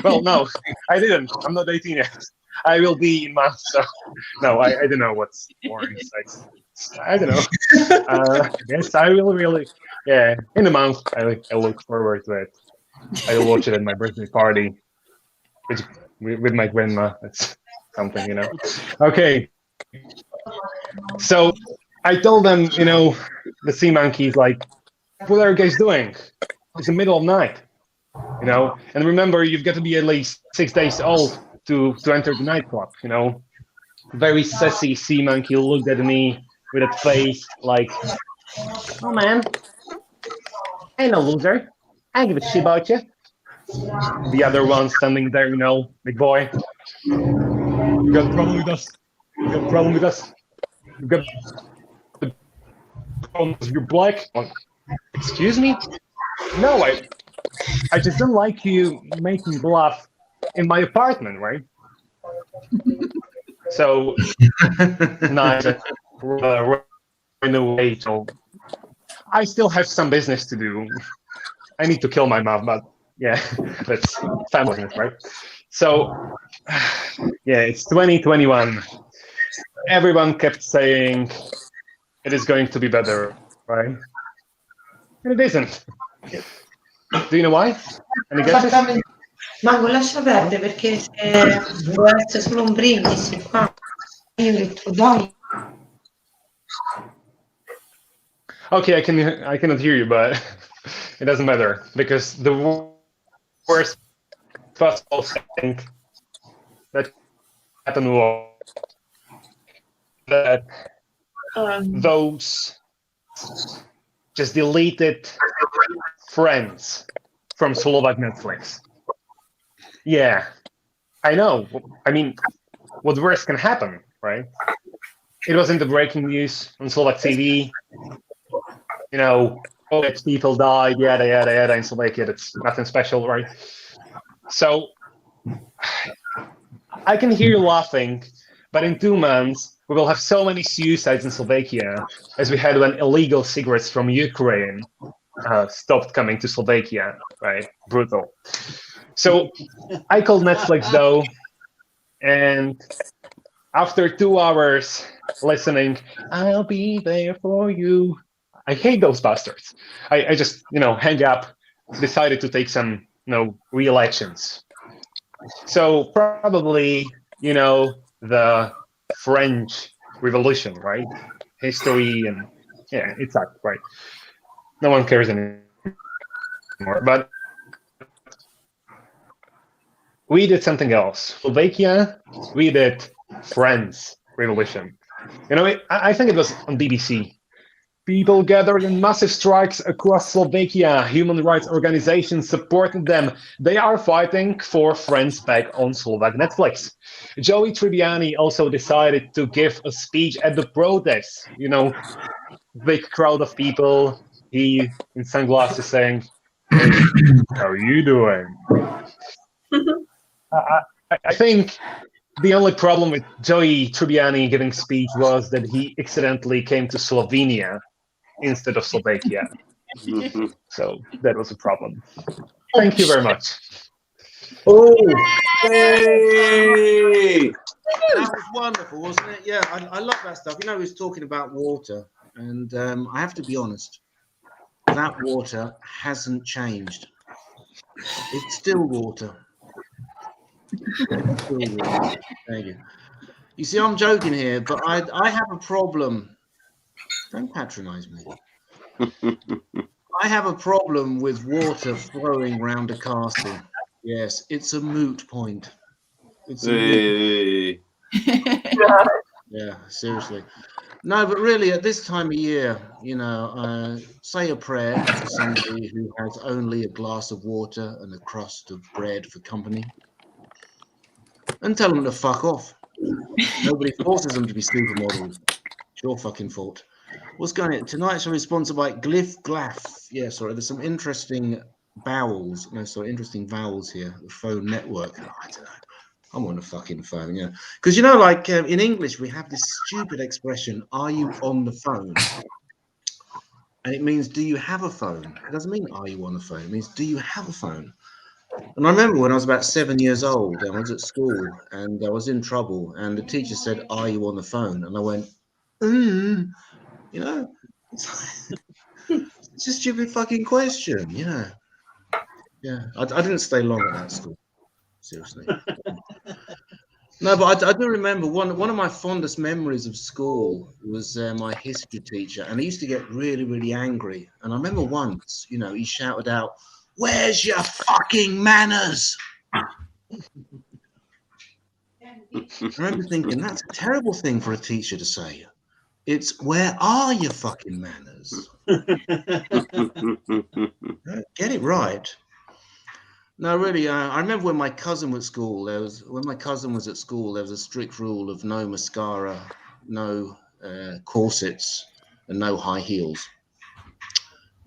Well, no, I didn't. I'm not 18 yet. I will be in months, so no, I don't know what's porn. I don't know. Yes, I will really. Yeah, in a month, I look forward to it. I will watch it at my birthday party with my grandma. That's something, Okay. So I told them, the sea monkeys, like, what are you guys doing? It's the middle of night, And remember, you've got to be at least 6 days old to enter the nightclub, Very sassy sea monkey looked at me with a face like, oh man, I ain't no loser. I don't give a shit about you. The other one standing there, big boy. You got a problem with us? You got a problem with us? You got a problem because you're black? Excuse me? No, I just don't like you making bluff in my apartment, right? So, nice. In a way, so I still have some business to do. I need to kill my mom, but yeah, that's family, right? So, yeah, it's 2021. Everyone kept saying it is going to be better, right? And it isn't. Do you know why? Any guesses? Esattamente. Mago, lascia perdere perché se vuole essere solo un brindisi qua. Io ho detto dai. Okay, I cannot hear you, but it doesn't matter because the worst possible thing that happened was that those just deleted friends from Slovak Netflix. Yeah, I know. I mean, what worse can happen, right? It was in the breaking news on Slovak TV. You know, all its people died, yada, yada, yada, in Slovakia. That's nothing special, right? So I can hear you laughing, but in 2 months, we will have so many suicides in Slovakia as we had when illegal cigarettes from Ukraine stopped coming to Slovakia, right? Brutal. So I called Netflix, though, and after 2 hours listening, I'll be there for you. I hate those bastards. I just, hang up, decided to take some, re-elections. So probably, the French Revolution, right? History and, yeah, it's that, right? No one cares anymore. But we did something else. Slovakia, we did Friends Revolution. I think it was on BBC. People gathered in massive strikes across Slovakia. Human rights organizations supported them. They are fighting for Friends back on Slovak Netflix. Joey Tribbiani also decided to give a speech at the protest. Big crowd of people. He in sunglasses saying, "Hey, how are you doing?" I think the only problem with Joey Tribbiani giving speech was that he accidentally came to Slovenia instead of Slovakia. So that was a problem. Thank you very much. Oh, hey! That was wonderful, wasn't it? Yeah, I love that stuff. He was talking about water, and I have to be honest, that water hasn't changed. It's still water. It's still water. Thank you. You see, I'm joking here, but I have a problem. Don't patronize me. I have a problem with water flowing round a castle. Yes, it's a moot point. It's a moot. Yeah, seriously. No, but really, at this time of year, say a prayer for somebody who has only a glass of water and a crust of bread for company, and tell them to fuck off. Nobody forces them to be supermodels. It's your fucking fault. What's going on? Tonight's show is sponsored by Glyph Glaff. Yeah, sorry, there's some interesting interesting vowels here. The phone network. I don't know. I'm on the fucking phone, yeah. Because in English we have this stupid expression, "Are you on the phone?" And it means, "Do you have a phone?" It doesn't mean, "Are you on the phone?" It means, "Do you have a phone?" And I remember when I was about 7 years old, and I was at school, and I was in trouble, and the teacher said, "Are you on the phone?" And I went, it's a stupid fucking question, Yeah, I didn't stay long at that school, seriously. No, but I do remember one of my fondest memories of school was my history teacher, and he used to get really, really angry. And I remember once, he shouted out, "Where's your fucking manners?" I remember thinking, that's a terrible thing for a teacher to say. It's, "Where are your fucking manners?" Get it right. No, really. I remember when my cousin was at school. There was a strict rule of no mascara, no corsets, and no high heels.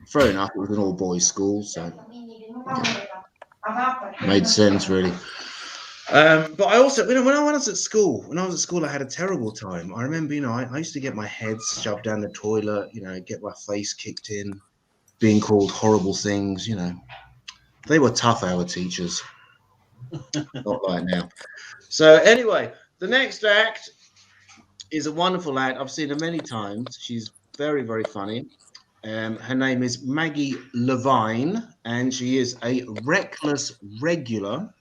Fair enough. It was an all-boys school, so made sense, really. But I also, when I was at school, I had a terrible time. I remember, I used to get my head shoved down the toilet, get my face kicked in, being called horrible things, They were tough, our teachers. Not like now. So anyway, the next act is a wonderful act. I've seen her many times. She's very, very funny. Her name is Maggie Levine, and she is a reckless regular,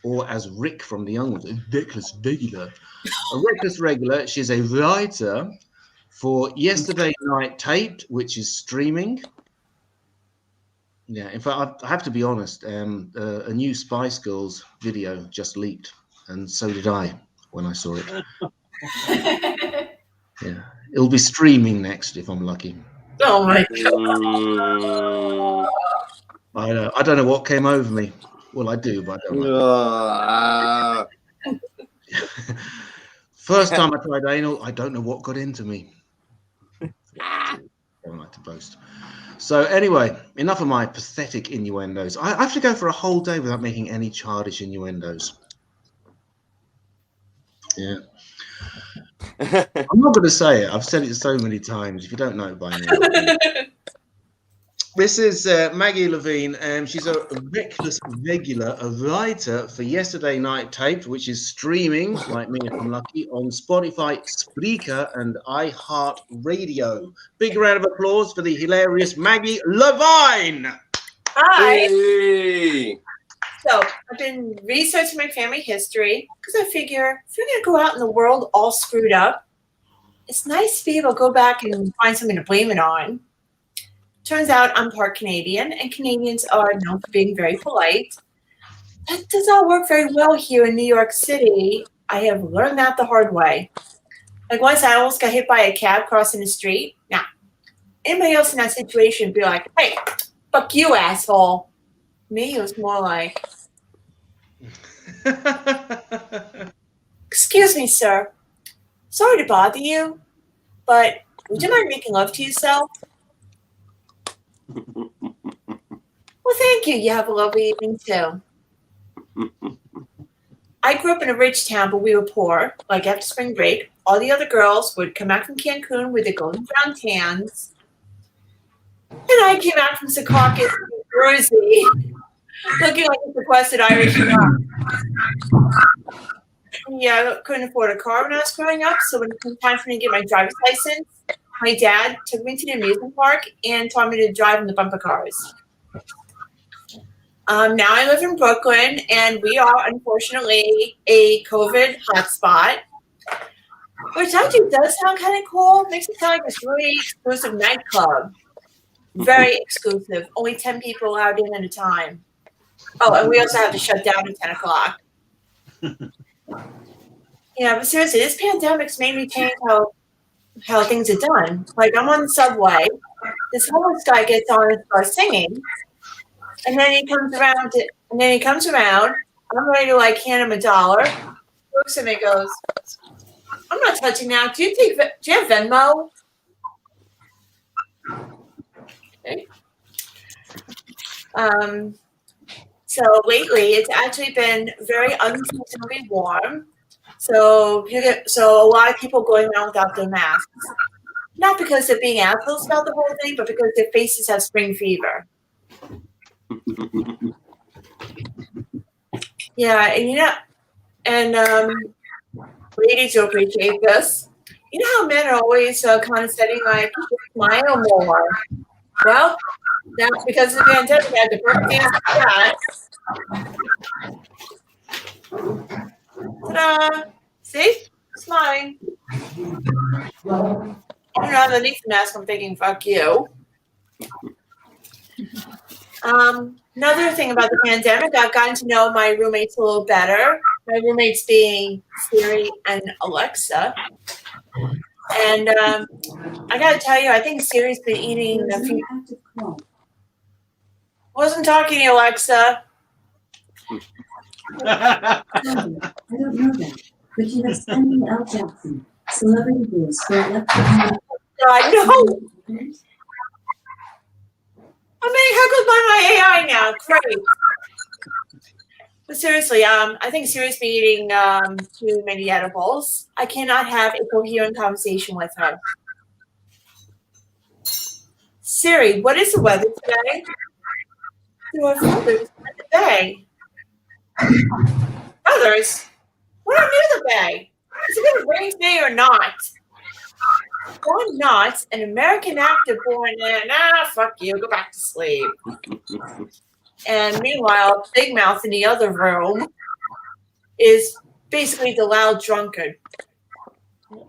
or as Rick from the Young Ones, a reckless regular. A reckless regular. She's a writer for Yesterday Night Taped, which is streaming. Yeah, in fact, I have to be honest. A new Spice Girls video just leaked, and so did I when I saw it. Yeah, it'll be streaming next if I'm lucky. Oh my Mm. I don't know what came over me. Well, I do, but I don't like it. First time I tried anal, I don't know what got into me. I don't like to boast. So anyway, enough of my pathetic innuendos. I have to go for a whole day without making any childish innuendos. Yeah. I'm not going to say it. I've said it so many times. If you don't know it by now. This is Maggie Levine, and she's a reckless regular, a writer for Yesterday Night Taped, which is streaming, like me if I'm lucky, on Spotify, Spreaker, and iHeartRadio. Big round of applause for the hilarious Maggie Levine. Hi. Hey. So I've been researching my family history because I figure if you're going to go out in the world all screwed up, it's nice to be able to go back and find something to blame it on. Turns out I'm part Canadian, and Canadians are known for being very polite. That does not work very well here in New York City. I have learned that the hard way. Like once I almost got hit by a cab crossing the street. Now, anybody else in that situation would be like, hey, fuck you, asshole. Me, it was more like, excuse me, sir. Sorry to bother you, but would you mind making love to yourself? Well, thank you. You have a lovely evening, too. I grew up in a rich town, but we were poor. Like after spring break, all the other girls would come back from Cancun with their golden brown tans. And I came out from Secaucus, New Jersey, looking like a sequestered Irish young. Yeah, I couldn't afford a car when I was growing up, so when it came time for me to get my driver's license, my dad took me to the amusement park and taught me to drive in the bumper cars. Now I live in Brooklyn, and we are, unfortunately, a COVID hotspot, which actually does sound kind of cool. Makes it sound like this really exclusive nightclub. Very exclusive. Only 10 people allowed in at a time. Oh, and we also have to shut down at 10 o'clock. Yeah, but seriously, this pandemic's made me change how things are done. Like, I'm on the subway. This homeless guy gets on and starts singing. And then he comes around. I'm ready to, like, hand him $1. He looks at me and goes, I'm not touching that. Do you have Venmo? Okay. So lately, it's actually been very unseasonably warm. So a lot of people going around without their masks. Not because they're being assholes about the whole thing, but because their faces have spring fever. Yeah, and ladies will appreciate this. You know how men are always kind of saying like, smile more. Well, now because of the pandemic, I had to burn that. Ta-da! See? Smiling. Underneath the mask, I'm thinking, fuck you. Another thing about the pandemic, I've gotten to know my roommates a little better. My roommates being Siri and Alexa. And I gotta tell you, I think Siri's been eating a few. Wasn't talking to you, Alexa. I don't know that, but you have Samuel L. Jackson, celebrity voice for Alexa. God, no. I'm being heckled by my AI now. Great. But seriously, I think Siri's been eating too many edibles. I cannot have a coherent conversation with her. Siri, what is the weather today? Today. Others? We're near the bay. Is it going to rain today or not? John Knotts, an American actor born in, fuck you, go back to sleep. And meanwhile, Big Mouth in the other room is basically the loud drunkard.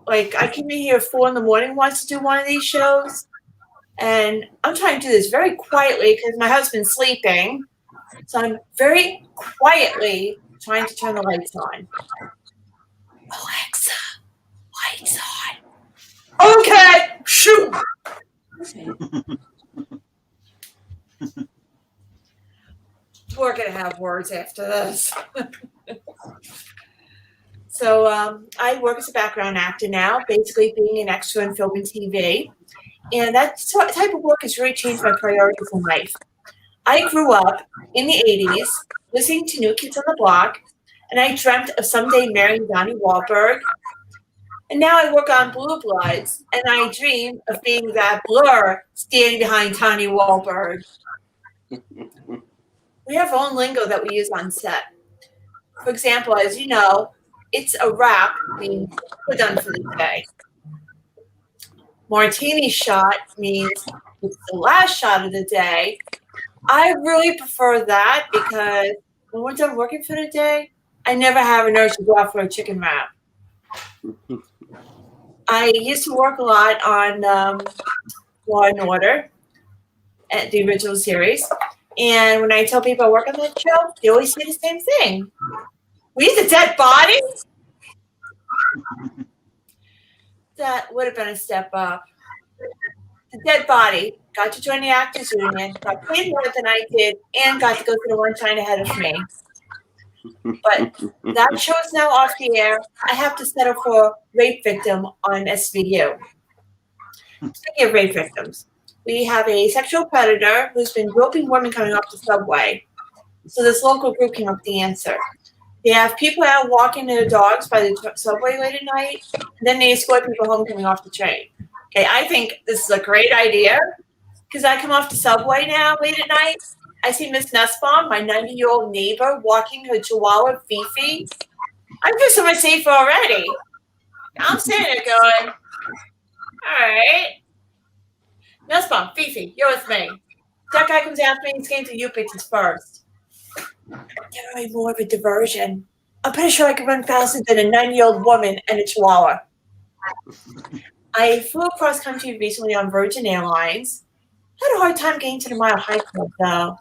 Like, I came in here at 4 a.m, wants to do one of these shows. And I'm trying to do this very quietly because my husband's sleeping. So I'm very quietly trying to turn the lights on. Alexa, lights on. Okay, shoot. We're going to have words after this. So I work as a background actor now, basically being an extra in film and TV. And that type of work has really changed my priorities in life. I grew up in the 80s listening to New Kids on the Block, and I dreamt of someday marrying Donnie Wahlberg. And now I work on Blue Bloods, and I dream of being that blur standing behind Donnie Wahlberg. We have our own lingo that we use on set. For example, as you know, it's a wrap, means we're done for the day. Martini shot means it's the last shot of the day. I really prefer that because when we're done working for the day, I never have an urge to go out for a chicken wrap. I used to work a lot on Law and Order, at the original series. And when I tell people I work on that show, they always say the same thing. We used a dead body? That would have been a step up. The dead body got to join the Actors Union, got paid more than I did, and got to go to the one shine ahead of me. But that show is now off the air. I have to settle for rape victim on SVU. Speaking of rape victims, we have a sexual predator who's been groping women coming off the subway. So this local group came up with the answer. They have people out walking their dogs by the subway late at night, and then they escort people home coming off the train. Okay, I think this is a great idea because I come off the subway now late at night. I see Miss Nussbaum, my 90-year-old neighbor, walking her Chihuahua Fifi. I feel so much safer already. I'm sitting there going, all right. Nussbaum, Fifi, you're with me. That guy comes after me and he's getting to you bitches first. Never made more of a diversion. I'm pretty sure I could run faster than a 90-year-old woman and a Chihuahua. I flew across country recently on Virgin Airlines. Had a hard time getting to the Mile High Club, though.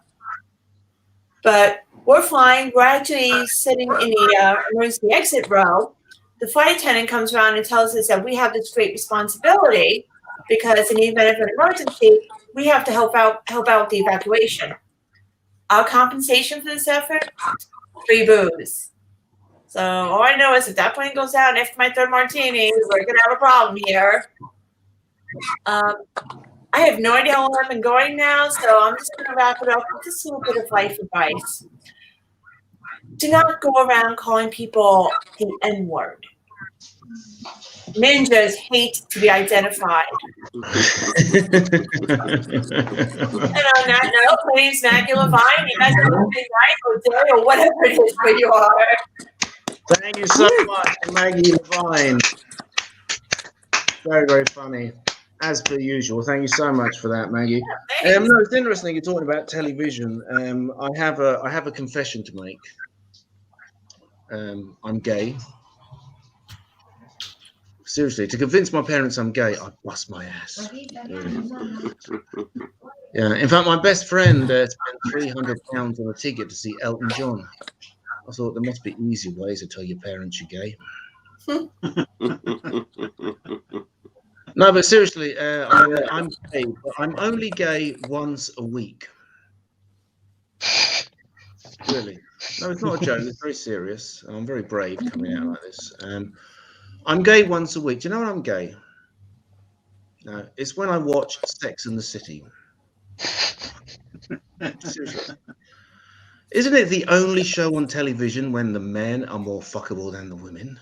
But we're flying. We're actually sitting in the emergency exit row. The flight attendant comes around and tells us that we have this great responsibility because in the event of an emergency, we have to help out with the evacuation. Our compensation for this effort? Free booze. So all I know is if that plane goes down after my third martini, we're going to have a problem here. I have no idea how long I've been going now, so I'm just going to wrap it up with just a little bit of life advice. Do not go around calling people the N-word. Ninjas hate to be identified. And on that note, my name's Maggie Levine. You guys have a good night or day or whatever it is where you are. Thank you so much, Maggie Levine. Very, very funny. As per usual. Thank you so much for that, Maggie. Yeah, no, it's interesting you're talking about television. I have a confession to make. I'm gay. Seriously, to convince my parents I'm gay, I bust my ass. Yeah, in fact, my best friend spent £300 on a ticket to see Elton John. I thought there must be easy ways to tell your parents you're gay. No, but seriously, I'm gay, but I'm only gay once a week. Really. No, it's not a joke. It's very serious. I'm very brave coming out like this. I'm gay once a week. Do you know when I'm gay? No, it's when I watch Sex and the City. Seriously. Isn't it the only show on television when the men are more fuckable than the women?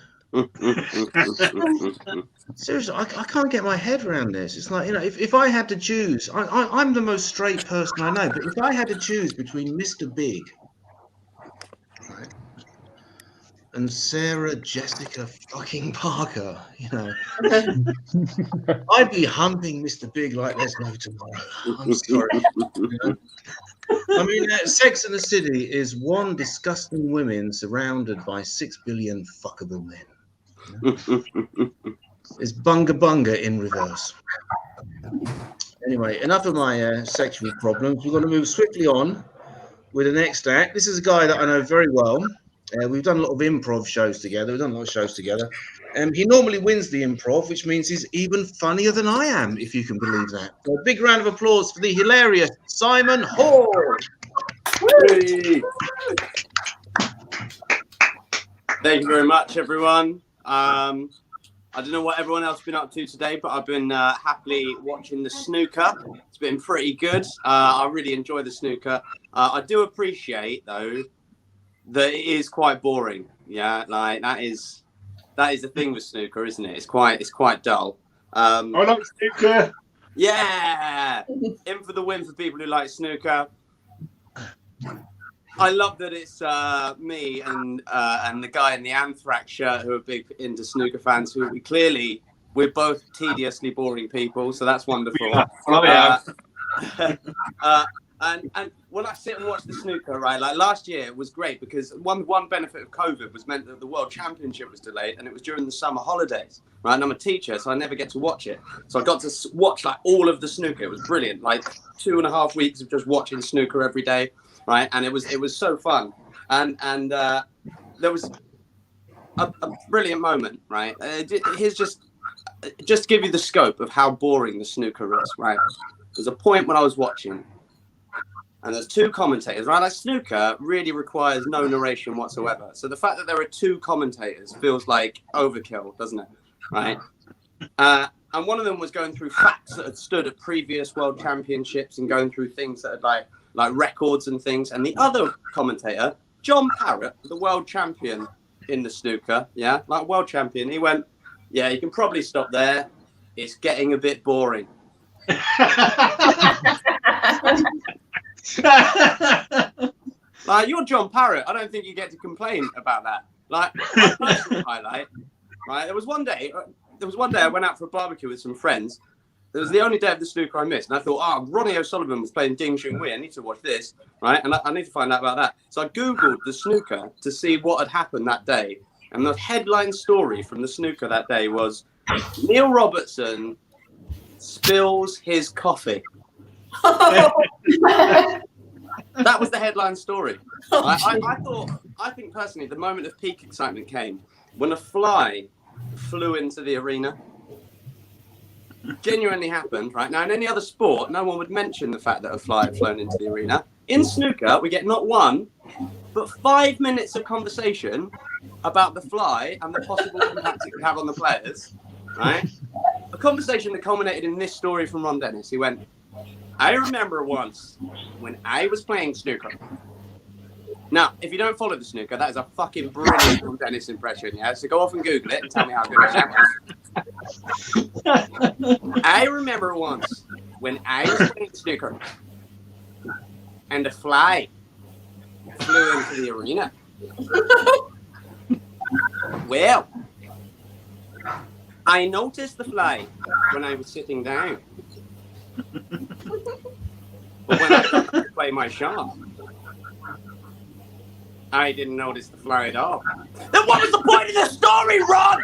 Seriously, I can't get my head around this. It's like, if I had to choose, I'm the most straight person I know, but if I had to choose between Mr. Big, right, and Sarah Jessica fucking Parker. You know, I'd be humping Mr. Big like there's no tomorrow. I'm sorry. You know? I mean, Sex and the City is one disgusting women surrounded by 6 billion fuckable men. You know? It's bunga bunga in reverse. Anyway, enough of my sexual problems. We've got to move swiftly on with the next act. This is a guy that I know very well. We've done a lot of improv shows together. We've done a lot of shows together. He normally wins the improv, which means he's even funnier than I am, if you can believe that. So a big round of applause for the hilarious Simon Hall. Hey. Thank you very much, everyone. I don't know what everyone else has been up to today, but I've been happily watching the snooker. It's been pretty good. I really enjoy the snooker. I do appreciate, though, that it is quite boring. Yeah, like that is the thing with snooker, isn't it? It's quite dull. I like snooker. Yeah, in for the win for people who like snooker. I love that it's me and the guy in the Anthrax shirt who are big into snooker fans. We're both tediously boring people, so that's wonderful. And when I sit and watch the snooker, right, like last year it was great because one benefit of COVID was meant that the World Championship was delayed and it was during the summer holidays, right? And I'm a teacher, so I never get to watch it. So I got to watch like all of the snooker. It was brilliant, like 2.5 weeks of just watching snooker every day. Right, and it was so fun, and there was a brilliant moment. Right, here's just to give you the scope of how boring the snooker is. Right, there's a point when I was watching, and there's two commentators. Right, like snooker really requires no narration whatsoever. So the fact that there are two commentators feels like overkill, doesn't it? Right, and one of them was going through facts that had stood at previous world championships and going through things that had like records and things. And the other commentator, John Parrott, the world champion in the snooker, yeah, like world champion, he went, yeah, you can probably stop there. It's getting a bit boring. Like, you're John Parrott. I don't think you get to complain about that. Like, my personal highlight, right? There was one day I went out for a barbecue with some friends. It was the only day of the snooker I missed. And I thought, Ronnie O'Sullivan was playing Ding Shun Wei. I need to watch this, right? And I need to find out about that. So I Googled the snooker to see what had happened that day. And the headline story from the snooker that day was, Neil Robertson spills his coffee. That was the headline story. I think personally, the moment of peak excitement came when a fly flew into the arena. Genuinely happened, right? Now, in any other sport, no one would mention the fact that a fly had flown into the arena. In snooker, we get not one, but 5 minutes of conversation about the fly and the possible impact it could have on the players, right? A conversation that culminated in this story from Ron Dennis. He went, I remember once when I was playing snooker. Now, if you don't follow the snooker, that is a fucking brilliant Ron Dennis impression, yeah? So go off and Google it and tell me how good it is. I remember once when I was playing snooker and a fly flew into the arena. Well, I noticed the fly when I was sitting down. But when I got to play my shot, I didn't notice the fly at all. Then what was the point of the story, Ron?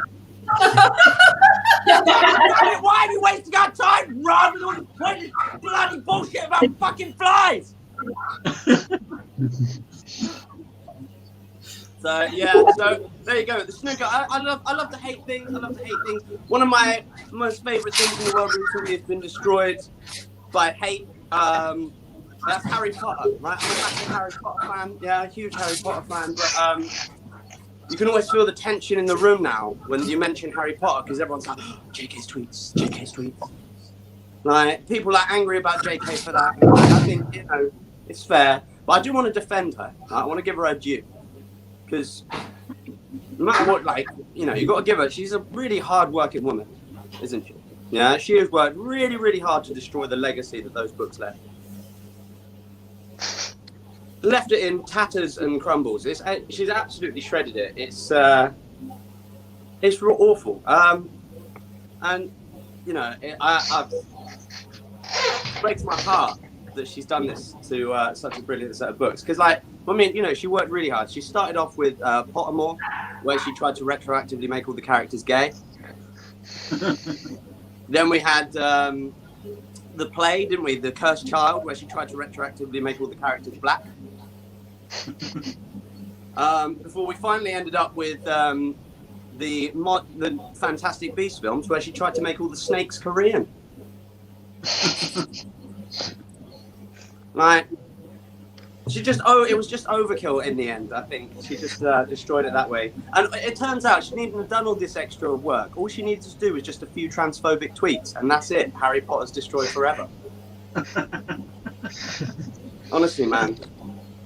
Why are we wasting our time, Ron, with all this pointless bloody bullshit about fucking flies? So yeah, so there you go. The snooker. I love to hate things. I love to hate things. One of my most favourite things in the world recently has been destroyed by hate. That's Harry Potter, right? I'm a massive Harry Potter fan. Yeah, a huge Harry Potter fan. But you can always feel the tension in the room now when you mention Harry Potter because everyone's like, oh, JK's tweets, JK's tweets. Like, people are angry about JK for that. I think, you know, it's fair. But I do want to defend her. I want to give her her due. Because no matter what, like, you know, you've got to give her, she's a really hard-working woman, isn't she? Yeah, she has worked really, really hard to destroy the legacy that those books left. left it in tatters and crumbles. She's absolutely shredded it. It's awful. And you know, it breaks my heart that she's done this to such a brilliant set of books. Because, like, I mean, you know, she worked really hard. She started off with Pottermore, where she tried to retroactively make all the characters gay. Then we had the play, didn't we? The Cursed Child, where she tried to retroactively make all the characters black. Before we finally ended up with the Fantastic Beasts films, where she tried to make all the snakes Korean. Like, it was just overkill in the end. I think she just destroyed it that way. And it turns out she needn't have done all this extra work. All she needed to do was just a few transphobic tweets, and that's it. Harry Potter's destroyed forever. Honestly, man.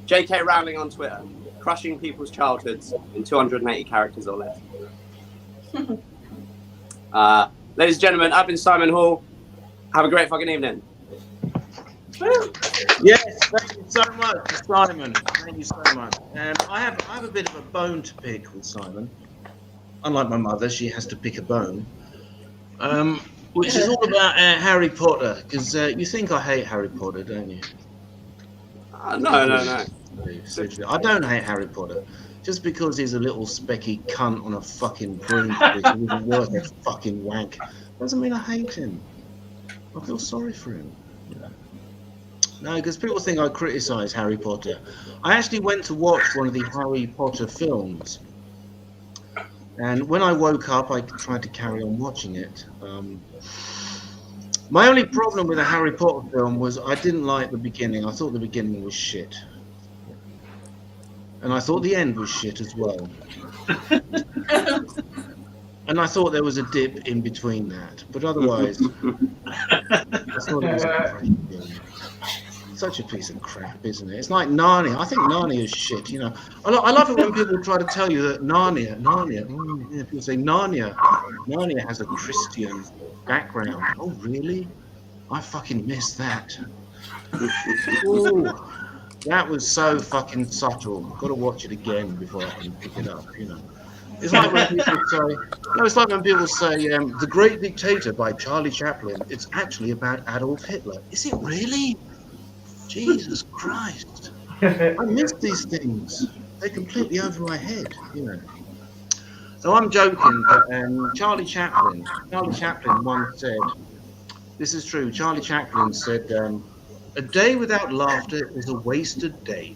J.K. Rowling on Twitter, crushing people's childhoods in 280 characters or less. Ladies and gentlemen, I've been Simon Hall. Have a great fucking evening. Yes, thank you so much, Simon. Thank you so much. I have a bit of a bone to pick with Simon. Unlike my mother, she has to pick a bone, which is all about Harry Potter. Because you think I hate Harry Potter, don't you? No. I don't hate Harry Potter. Just because he's a little specky cunt on a fucking broomstick who isn't worth a fucking wank doesn't mean I hate him. I feel sorry for him. No, because people think I criticise Harry Potter. I actually went to watch one of the Harry Potter films. And when I woke up, I tried to carry on watching it. My only problem with the Harry Potter film was I didn't like the beginning. I thought the beginning was shit. And I thought the end was shit as well. And I thought there was a dip in between that. But otherwise, I thought it was a great film. Such a piece of crap, isn't it? It's like Narnia. I think Narnia is shit, you know. I love it when people try to tell you that Narnia, people say Narnia has a Christian background. Oh, really? I fucking missed that. Ooh, that was so fucking subtle. I've got to watch it again before I can pick it up, you know. It's like when people say, The Great Dictator by Charlie Chaplin, it's actually about Adolf Hitler. Is it really? Jesus Christ. I miss these things. They're completely over my head, you know. So I'm joking, but Charlie Chaplin once said, this is true, Charlie Chaplin said, a day without laughter is a wasted day.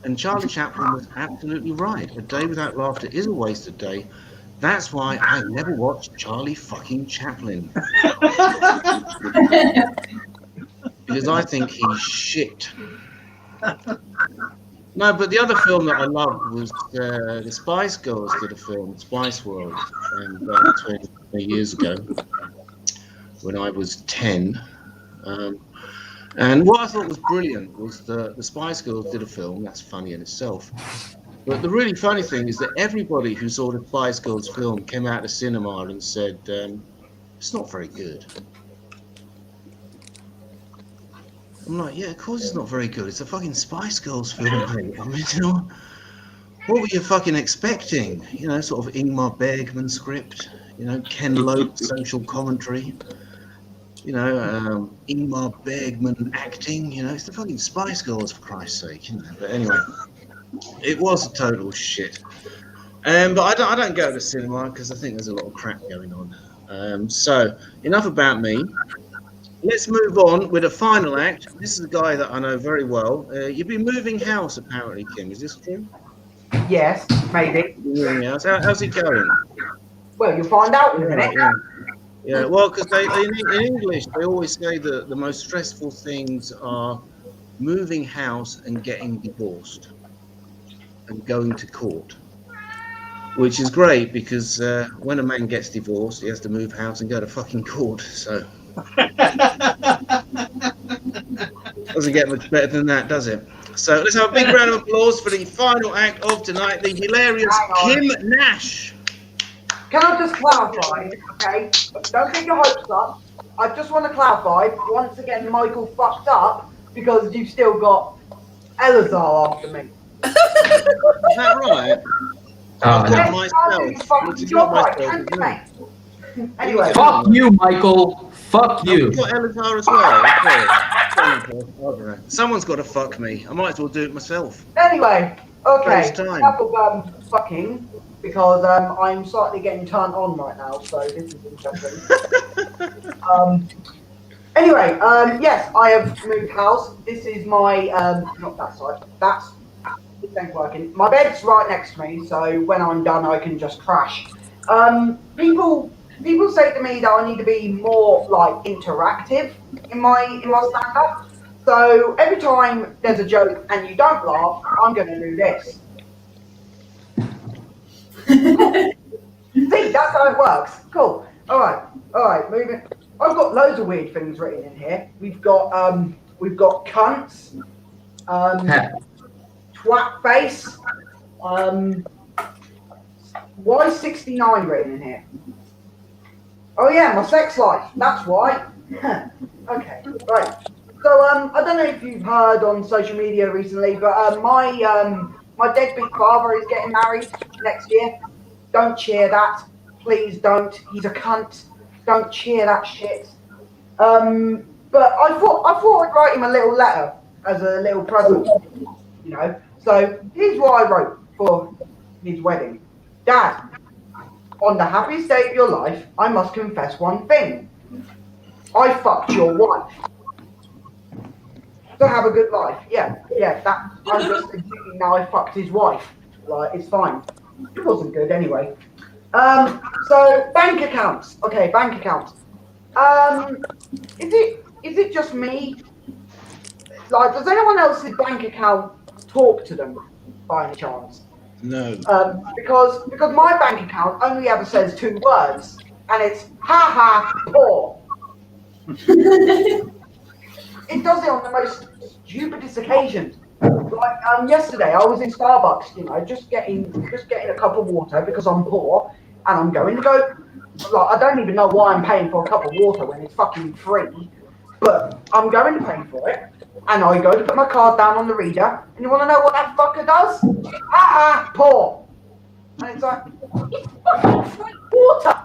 And Charlie Chaplin was absolutely right. A day without laughter is a wasted day. That's why I never watched Charlie fucking Chaplin. Because I think he's shit. No, but the other film that I loved was the Spice Girls did a film, Spice World, 20 years ago when I was 10. And what I thought was brilliant was the Spice Girls did a film. That's funny in itself. But the really funny thing is that everybody who saw the Spice Girls film came out of cinema and said, it's not very good. I'm like, yeah, of course it's not very good. It's a fucking Spice Girls film, mate. I mean, you know, what were you fucking expecting? You know, sort of Ingmar Bergman script, you know, Ken Loach social commentary, you know, Ingmar Bergman acting, you know, it's the fucking Spice Girls, for Christ's sake, you know. But anyway, it was a total shit. But I don't go to the cinema because I think there's a lot of crap going on. So, enough about me. Let's move on with a final act. This is a guy that I know very well. You've been moving house, apparently, Kim. Is this true? Yes, maybe. How's it going? Well, you'll find out in a minute. Yeah, well, because in English, they always say that the most stressful things are moving house and getting divorced and going to court, which is great because when a man gets divorced, he has to move house and go to fucking court. So doesn't get much better than that, does it? So let's have a big round of applause for the final act of tonight, the hilarious Kim Nash. Can I just clarify, okay? Don't get your hopes up. I just want to clarify, once again, Michael fucked up because you've still got Elazar after me. Is that right? I've got myself. You're right, and mate. Anyway. Fuck you, Michael. Fuck you. I've got Elazar as well. Okay. Someone's got to fuck me. I might as well do it myself. Anyway, okay. Waste time. Enough of fucking, because I'm slightly getting turned on right now, so this is interesting. Anyway, yes, I have moved house. This is my not that side. This ain't working. My bed's right next to me, so when I'm done, I can just crash. People say to me that I need to be more like interactive in my stand-up. So every time there's a joke and you don't laugh, I'm going to do this. See, that's how it works. Cool. All right. Moving. I've got loads of weird things written in here. We've got cunts, twat face, Y69 written in here. Oh yeah, my sex life. That's why. Okay, right. So I don't know if you've heard on social media recently, but my deadbeat father is getting married next year. Don't cheer that, please don't. He's a cunt. Don't cheer that shit. But I thought I'd write him a little letter as a little present, you know. So here's what I wrote for his wedding. Dad, on the happiest day of your life, I must confess one thing. I fucked your wife. So have a good life. Yeah. That I'm just thinking now I fucked his wife. Like, it's fine. It wasn't good anyway. So bank accounts. Okay, bank accounts. Is it just me? Like, does anyone else's bank account talk to them by any chance? No. Because my bank account only ever says 2 words, and it's ha ha poor. It does it on the most stupidest occasions. Like yesterday, I was in Starbucks, you know, just getting a cup of water because I'm poor, and I'm going to go. Like, I don't even know why I'm paying for a cup of water when it's fucking free, but I'm going to pay for it. And I go to put my card down on the reader, and you want to know what that fucker does? Ah, poor. And it's like, it's fucking free water.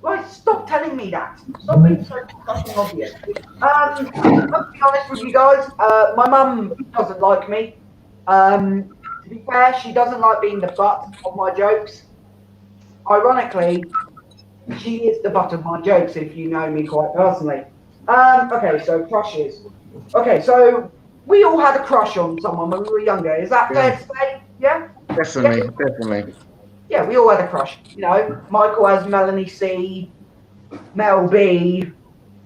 Like, stop telling me that. Stop being so fucking obvious. I'll be honest with you guys. My mum doesn't like me. To be fair, she doesn't like being the butt of my jokes. Ironically, she is the butt of my jokes, if you know me quite personally. Okay, so crushes. Okay, so we all had a crush on someone when we were younger. Is that fair to say? Yeah? Definitely. Yeah, we all had a crush. You know, Michael has Melanie C, Mel B,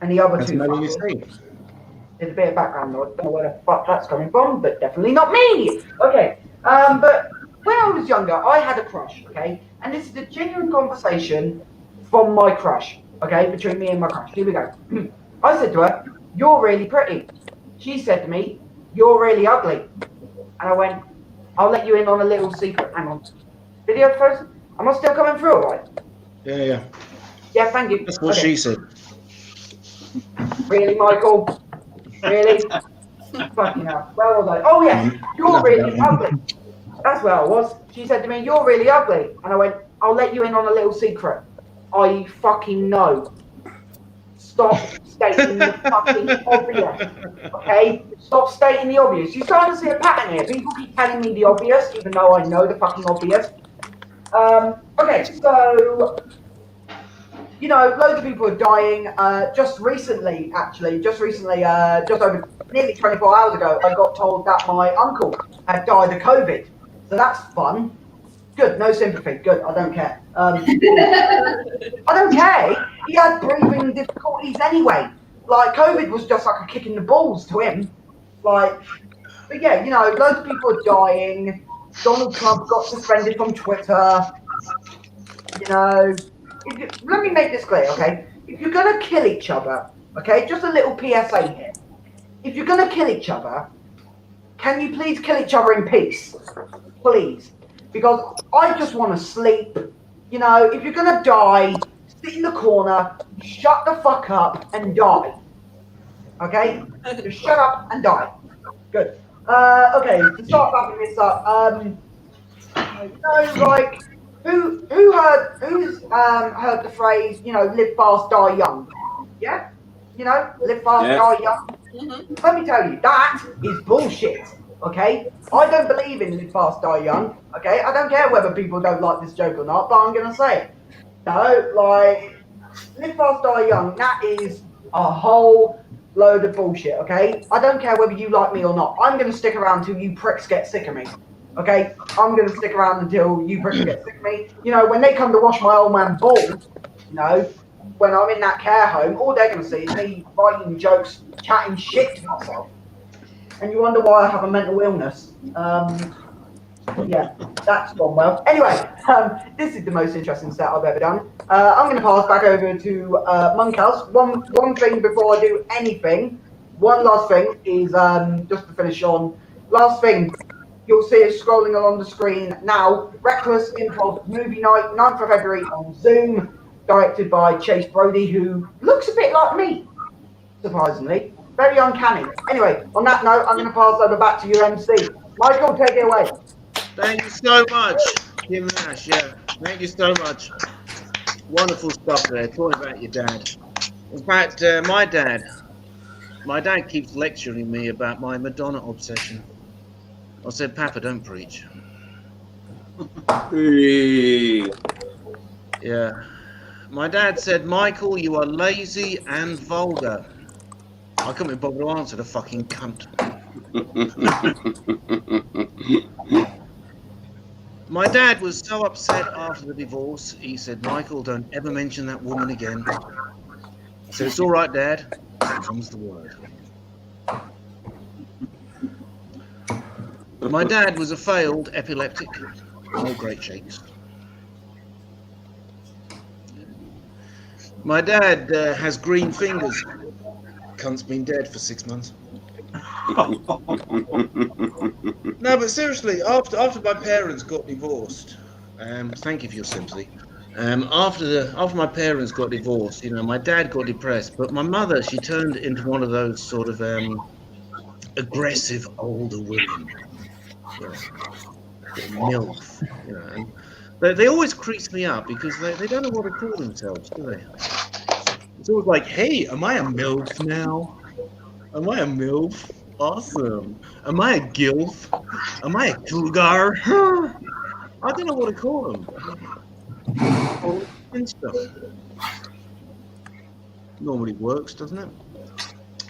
and the other 2. Melanie C. There's a bit of background noise. I don't know where the fuck that's coming from, but definitely not me. Okay, but when I was younger, I had a crush, okay? And this is a genuine conversation from my crush, okay? Between me and my crush. Here we go. I said to her, "You're really pretty." She said to me, "You're really ugly." And I went, "I'll let you in on a little secret." Hang on. Video first? Am I still coming through, all right? Yeah. Yeah, thank you. That's what she said. Really, Michael? Really? Fucking hell. Where was I? Oh, yes. You're really ugly. That's where I was. She said to me, "You're really ugly." And I went, "I'll let you in on a little secret. I fucking know. Stop stating the fucking obvious. Okay? Stop stating the obvious." You're starting to see a pattern here. People keep telling me the obvious, even though I know the fucking obvious. Okay, so, you know, loads of people are dying. Just recently, just over nearly 24 hours ago, I got told that my uncle had died of COVID. So that's fun. Good, no sympathy. Good, I don't care. I don't care. He had breathing difficulties anyway. Like, COVID was just like a kick in the balls to him. Like, but yeah, you know, loads of people are dying. Donald Trump got suspended from Twitter. You know, let me make this clear, okay? If you're going to kill each other, okay, just a little PSA here. If you're going to kill each other, can you please kill each other in peace? Please. Because I just want to sleep. You know, if you're going to die, sit in the corner, shut the fuck up and die. Okay? Just shut up and die. Good. Okay, to start wrapping this up, like who's heard the phrase, live fast, die young? Yeah, live fast, Yeah. die young. Let me tell you, that is bullshit. Okay, I don't believe in live fast, die young. Okay, I don't care whether people don't like this joke or not, but I'm gonna say it. No, like live fast, die young. That is a whole load of bullshit. Okay, I don't care whether you like me or not. I'm gonna stick around till you pricks get sick of me. Okay, I'm gonna stick around until you pricks get sick of me. When they come to wash my old man balls, when I'm in that care home, all they're gonna see is me writing jokes, chatting shit to myself, and you wonder why I have a mental illness. Yeah, that's gone well. Anyway, this is the most interesting set I've ever done. I'm going to pass back over to Monkhouse. One thing before I do anything, one last thing is just to finish on. Last thing, you'll see it scrolling along the screen now. Reckless Improv Movie Night, 9th of February on Zoom, directed by Chase Brody, who looks a bit like me, surprisingly. Very uncanny. Anyway, on that note, I'm going to pass over back to you, MC. Michael, take it away. Thank you so much, Kim Nash. Yeah, thank you so much. Wonderful stuff there. Talking about your dad. In fact, my dad keeps lecturing me about my Madonna obsession. I said, Papa, don't preach. Yeah. My dad said, Michael, you are lazy and vulgar. I couldn't be bothered to answer the fucking cunt. My dad was so upset after the divorce, he said, Michael, don't ever mention that woman again. I said, it's all right, Dad. Here comes the word. My dad was a failed epileptic. No great shakes. My dad has green fingers. Cunt's been dead for 6 months. No, but seriously, after my parents got divorced, thank you for your sympathy. After my parents got divorced, my dad got depressed, but my mother, she turned into one of those sort of aggressive older women, MILF, and they always crease me up because they don't know what to call themselves, do they? It's always like, hey, am I a MILF now? Am I a MILF? Awesome. Am I a GILF? Am I a cougar? I don't know what to call them. And stuff. Normally works, doesn't it?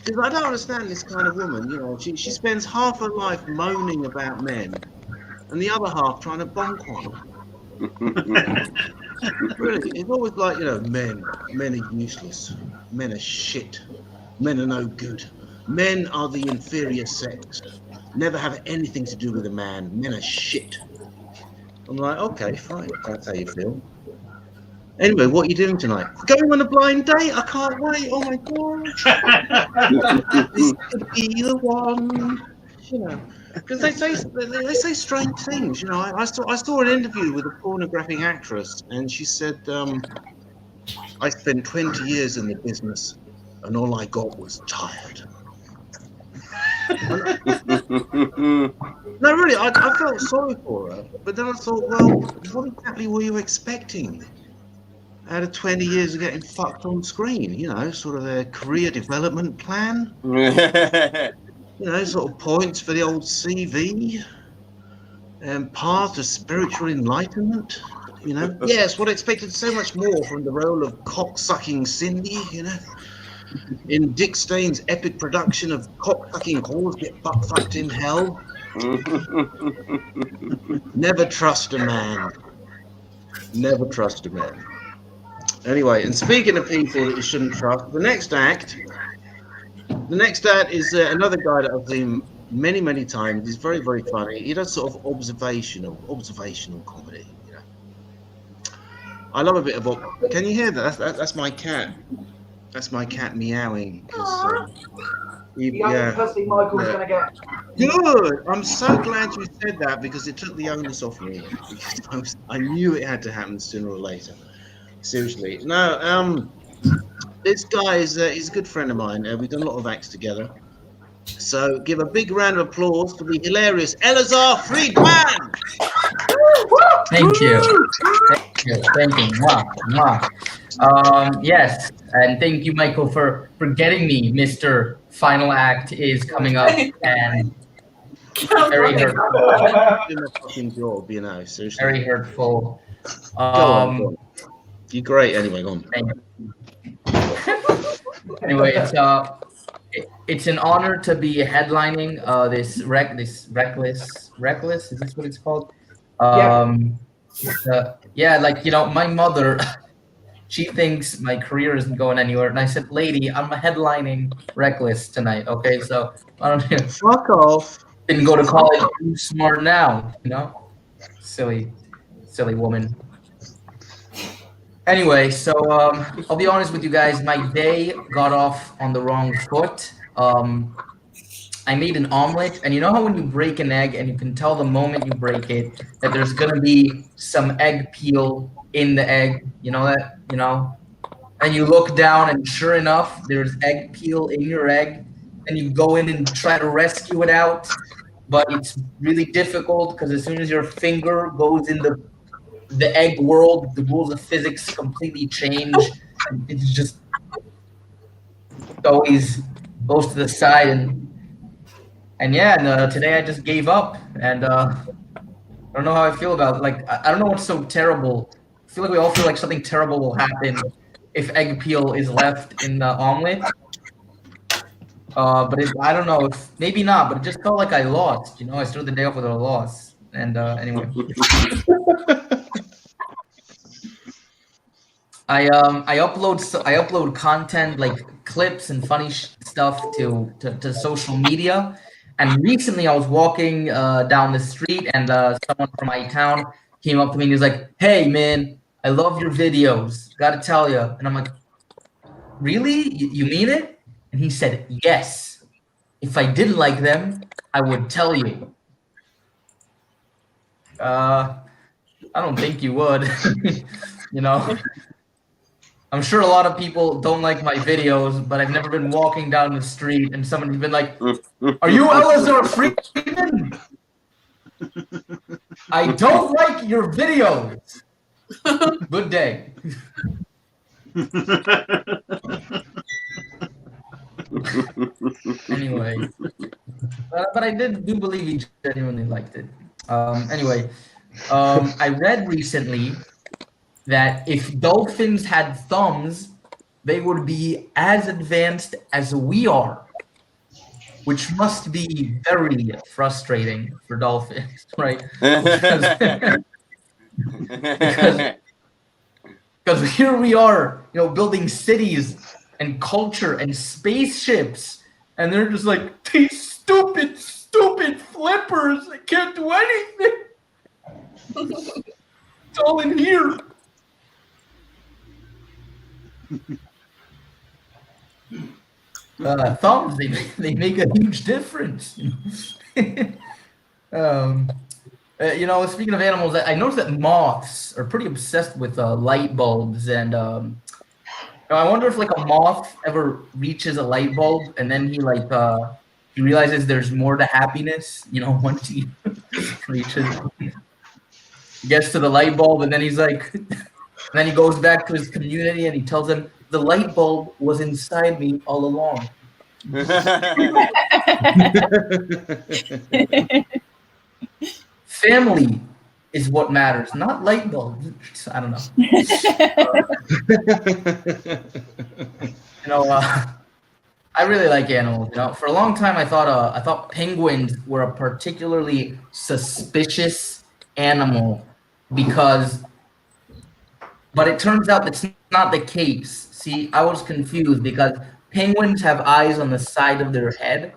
Because I don't understand this kind of woman. She spends half her life moaning about men, and the other half trying to bonk on them. Really, it's always like, men are useless. Men are shit. Men are no good. Men are the inferior sex. Never have anything to do with a man. Men are shit. I'm like, okay, fine. That's how you feel. Anyway, what are you doing tonight? Going on a blind date? I can't wait. Oh my god. This could be the one. Because they say strange things. I saw an interview with a pornographic actress, and she said, I spent 20 years in the business, and all I got was tired. No, really, I felt sorry for her, but then I thought, well, what exactly were you expecting out of 20 years of getting fucked on screen? Sort of a career development plan. Sort of points for the old CV, and path to spiritual enlightenment. Yes, what I expected so much more from the role of cock-sucking Cindy. In Dick Stain's epic production of cock-sucking whores get butt-fucked in hell. Never trust a man. Never trust a man. Anyway, and speaking of people that you shouldn't trust, the next act is another guy that I've seen many, many times. He's very, very funny. He does sort of observational comedy. I love a bit of. Can you hear that? That's my cat. That's my cat meowing. Pussy Michael's gonna get. Good. I'm so glad you said that because it took the onus off me. Because I knew it had to happen sooner or later. Seriously. No. This guy is he's a good friend of mine. We've done a lot of acts together. So give a big round of applause for the hilarious Elazar Friedman. Thank you. Thank you. Thank you. Mwah, mwah. Yes, and thank you, Michael, for getting me. Mr. Final Act is coming up, and very hurtful. Doing a fucking job, you know. Seriously. Very hurtful. Go on. You're great anyway. Go on. Anyway, it's an honor to be headlining this reckless. Is this what it's called? Yeah, like, you know, my mother, she thinks my career isn't going anywhere, and I said, lady, I'm headlining Reckless tonight. Okay, so I don't know. Fuck off. Didn't go to college. Too smart now, you know. Silly woman. Anyway, so I'll be honest with you guys. My day got off on the wrong foot. I made an omelet, and you know how when you break an egg, and you can tell the moment you break it that there's gonna be some egg peel in the egg. You know that, you know. And you look down, and sure enough, there's egg peel in your egg, and you go in and try to rescue it out, but it's really difficult because as soon as your finger goes in the egg world, the rules of physics completely change. And it's just always goes to the side, and yeah, and today I just gave up, and I don't know how I feel about it. Like, I don't know what's so terrible. I feel like we all feel like something terrible will happen if egg peel is left in the omelet. But I don't know, if maybe not, but it just felt like I lost. You know, I started the day off with a loss, and anyway. I upload content like clips and funny stuff to social media, and recently I was walking down the street, and someone from my town came up to me and he was like, "Hey man, I love your videos. Gotta tell you." And I'm like, "Really? You mean it?" And he said, "Yes. If I didn't like them, I would tell you." I don't think you would. You know. I'm sure a lot of people don't like my videos, but I've never been walking down the street and someone's been like, "Are you Elazar Friedman? I don't like your videos. Good day." Anyway, but I do believe he genuinely liked it. Anyway, I read recently that if dolphins had thumbs, they would be as advanced as we are, which must be very frustrating for dolphins, right? Because here we are, you know, building cities and culture and spaceships, and they're just like, these stupid flippers, they can't do anything. It's all in here. Thumbs, they make a huge difference. You know, speaking of animals, I noticed that moths are pretty obsessed with light bulbs, and I wonder if like a moth ever reaches a light bulb and then he realizes there's more to happiness. You know, once he gets to the light bulb, and then he's like. And then he goes back to his community and he tells them, "The light bulb was inside me all along." Family is what matters, not light bulbs. I don't know. You know, I really like animals. You know, for a long time I thought penguins were a particularly suspicious animal but it turns out that's not the case. See, I was confused because penguins have eyes on the side of their head.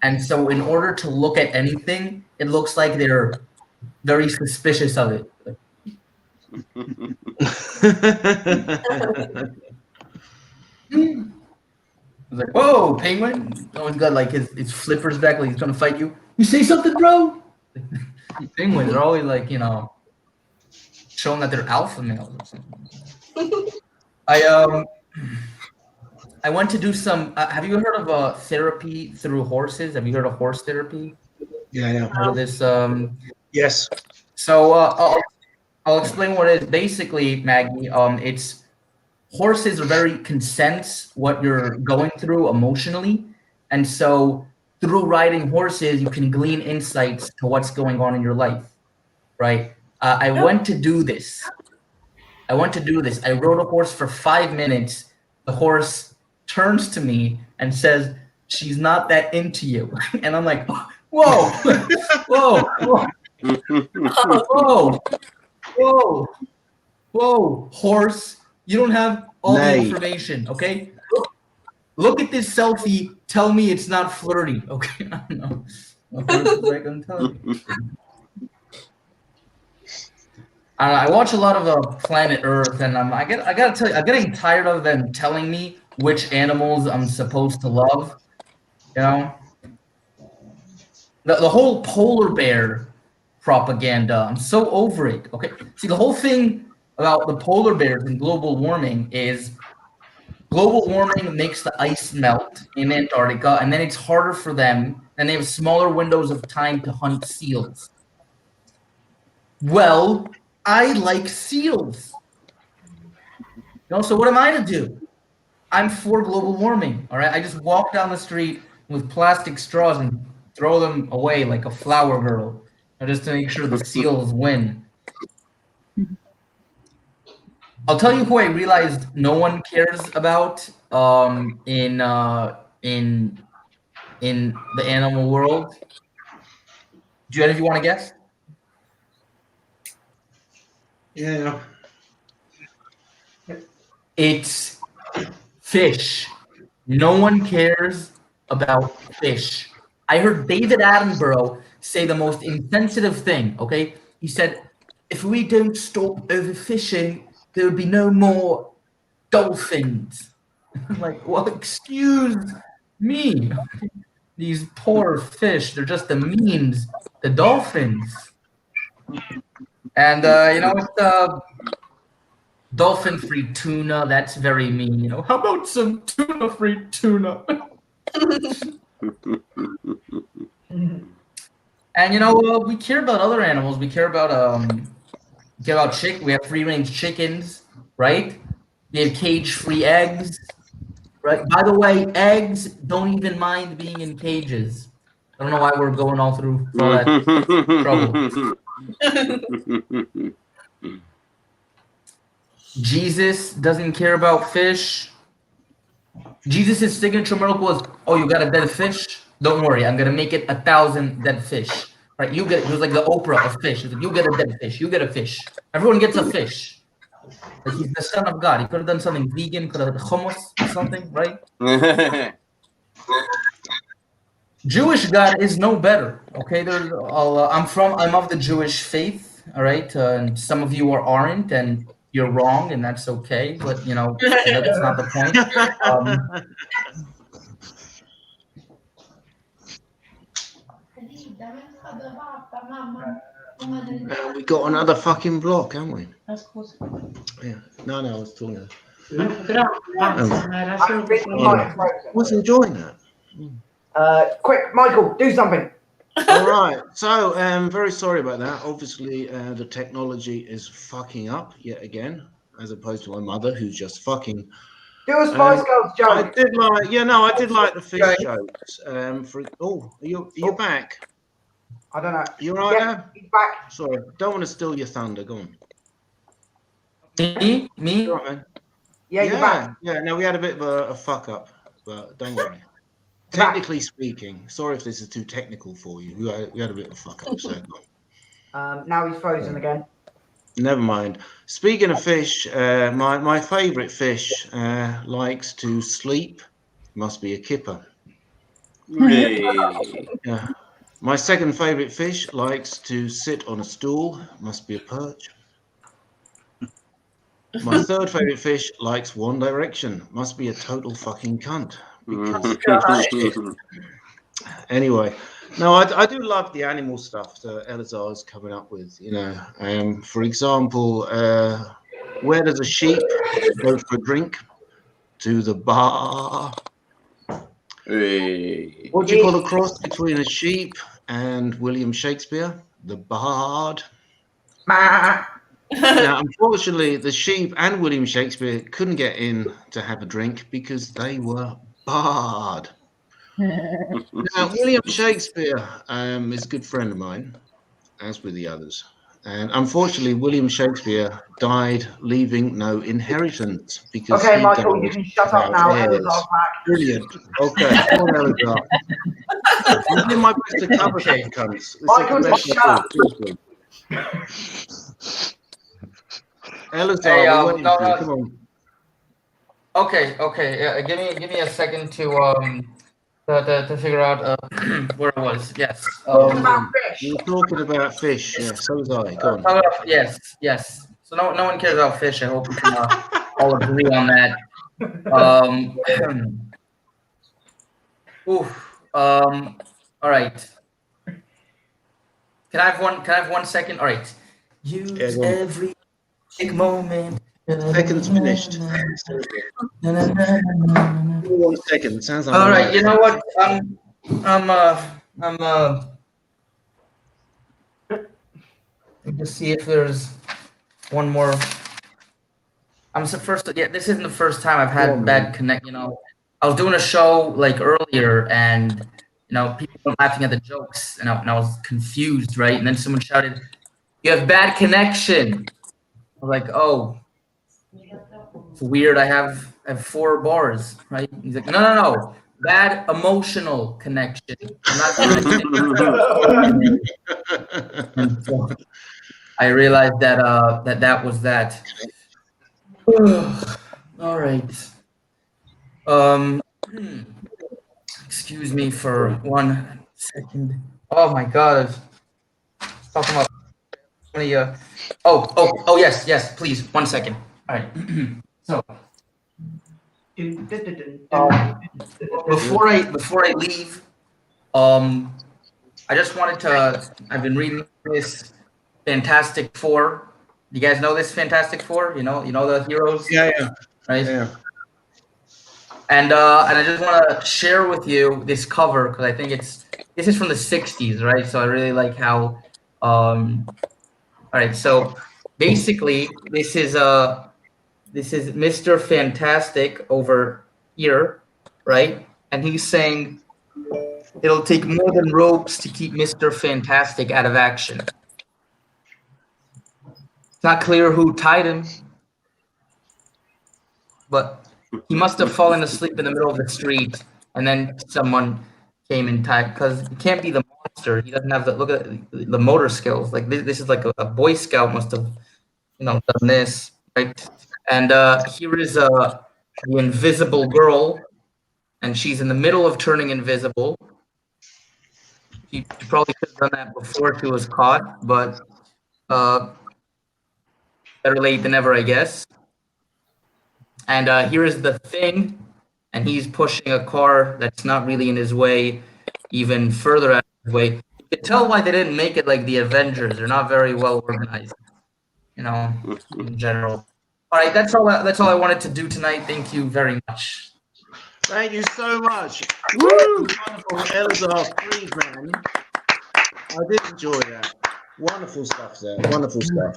And so in order to look at anything, it looks like they're very suspicious of it. I was like, "Whoa, penguin." He's always got like his flippers back, like he's trying to fight you. "You say something, bro?" Penguins are always like, you know, showing that they're alpha males or something. I went to do some. Have you heard of therapy through horses? Have you heard of horse therapy? Yeah. Heard of this? Yes. So I'll explain what it is. Basically, Maggie, it's horses are very consent what you're going through emotionally, and so through riding horses, you can glean insights to what's going on in your life, right? I went to do this. I rode a horse for 5 minutes. The horse turns to me and says, "She's not that into you," and I'm like, "Whoa, whoa, whoa, whoa, whoa, horse! You don't have all the information, okay? Look at this selfie. Tell me it's not flirty, okay?" I don't know. The horse is like, "I'm telling you." I watch a lot of Planet Earth, and I gotta tell you, I'm getting tired of them telling me which animals I'm supposed to love. You know, the whole polar bear propaganda. I'm so over it. Okay, see, the whole thing about the polar bears and global warming is global warming makes the ice melt in Antarctica, and then it's harder for them, and they have smaller windows of time to hunt seals. Well, I like seals. So what am I to do? I'm for global warming, all right? I just walk down the street with plastic straws and throw them away like a flower girl, just to make sure the seals win. I'll tell you who I realized no one cares about in the animal world. Do you want to guess? Yeah. It's fish. No one cares about fish. I heard David Attenborough say the most insensitive thing, okay? He said, if we don't stop overfishing, there will be no more dolphins. I'm like, well, excuse me. These poor fish, they're just the memes, the dolphins. And, dolphin-free tuna, that's very mean. How about some tuna-free tuna? And we care about other animals. We care about we have free-range chickens, right? We have cage-free eggs, right? By the way, eggs don't even mind being in cages. I don't know why we're going all through all that trouble. Jesus doesn't care about fish. Jesus' signature miracle was, "Oh, you got a dead fish? Don't worry, I'm gonna make it 1,000 dead fish." Right? He was like the Oprah of fish. He was like, "You get a dead fish. You get a fish. Everyone gets a fish." Like he's the son of God. He could have done something vegan. Could have hummus or something, right? Jewish God is no better. Okay, I'm of the Jewish faith. All right, and some of you aren't, and you're wrong, and that's okay. But that's not the point. We got another fucking block, haven't we? Yeah. No, I was talking. I was enjoying that. Quick, Michael, do something. All right. So, very sorry about that. Obviously, the technology is fucking up yet again, as opposed to my mother, who's just fucking. Do a Spice Girls joke. I did like the fish jokes. Are you back? I don't know. You all right now? He's back. Sorry, don't want to steal your thunder. Go on. Me? All right, man. Yeah, you're back. Yeah. No, we had a bit of a fuck up, but don't worry. Technically speaking, sorry if this is too technical for you. We had a bit of a fuck up. So now he's frozen again. Never mind. Speaking of fish, my favourite fish likes to sleep. Must be a kipper. Yeah. My second favourite fish likes to sit on a stool. Must be a perch. My third favourite fish likes One Direction. Must be a total fucking cunt. Anyway, no, I do love the animal stuff that Elazar is coming up with. For example, where does a sheep go for a drink? to the bar. Hey. What do you call a cross between a sheep and William Shakespeare? The bard. Now, unfortunately, the sheep and William Shakespeare couldn't get in to have a drink because they were barred. Now, William Shakespeare is a good friend of mine, as with the others. And unfortunately, William Shakespeare died leaving no inheritance because Okay, he Michael, died you can shut up without now. heirs. Elazar's back. Brilliant. Okay, come on, Elazar. I'm doing my best to cover these cunts. This is the Michael, best just I shut do, seriously. Elazar, Hey, we're waiting no, for you. no. Come on. Okay. Yeah, give me a second to figure out where I was. Yes. You were talking about fish. Yeah, so was I. Go on. Yes. So no one cares about fish. I hope we can all agree on that. All right. Can I have 1 second? All right. Use every moment. Second's finished. 1 second. Sounds like all right. You know what? Let me just see if there's one more. Yeah, this isn't the first time I've had bad connect. You know, I was doing a show like earlier, and you know, people were laughing at the jokes, and I was confused, right? And then someone shouted, "You have bad connection." I was like, "Oh, it's weird. I have 4 bars, right?" He's like, "No. Bad emotional connection. I'm not connecting." And so I realized that that was that. All right. Excuse me for 1 second. Oh my God. Talking about many. Oh yes. Please 1 second. All right. So. Before I leave, I just wanted to. I've been reading this Fantastic Four. You guys know this Fantastic Four? You know the heroes. Yeah. Right. Yeah. And I just want to share with you this cover because I think this is from the '60s, right? So I really like how. All right. So basically, this is Mr. Fantastic over here, right? And he's saying it'll take more than ropes to keep Mr. Fantastic out of action. It's not clear who tied him, but he must have fallen asleep in the middle of the street, and then someone came and tied. Because he can't be the monster. He doesn't have look at the motor skills. Like this is like a Boy Scout must have, done this, right? And here is the invisible girl, and she's in the middle of turning invisible. She probably could have done that before she was caught, but better late than never, I guess. And here is the Thing, and he's pushing a car that's not really in his way, even further out of his way. You can tell why they didn't make it like the Avengers. They're not very well organized, in general. All right, that's all I wanted to do tonight. Thank you very much. Thank you so much. Woo! Wonderful, Elazar Friedman. I did enjoy that. Wonderful stuff there. Wonderful stuff.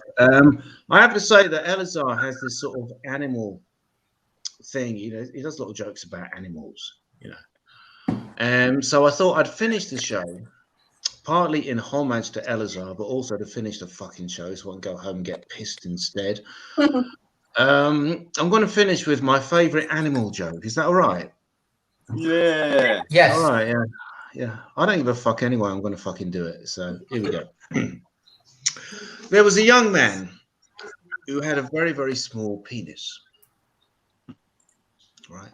I have to say that Elazar has this sort of animal thing. He does little jokes about animals. So I thought I'd finish the show partly in homage to Elazar, but also to finish the fucking show so I can go home and get pissed instead. I'm going to finish with my favorite animal joke. Is that all right? Yeah. Yes. All right. Yeah. I don't give a fuck anyway. I'm going to fucking do it. So here we go. There was a young man who had a very, very small penis. Right.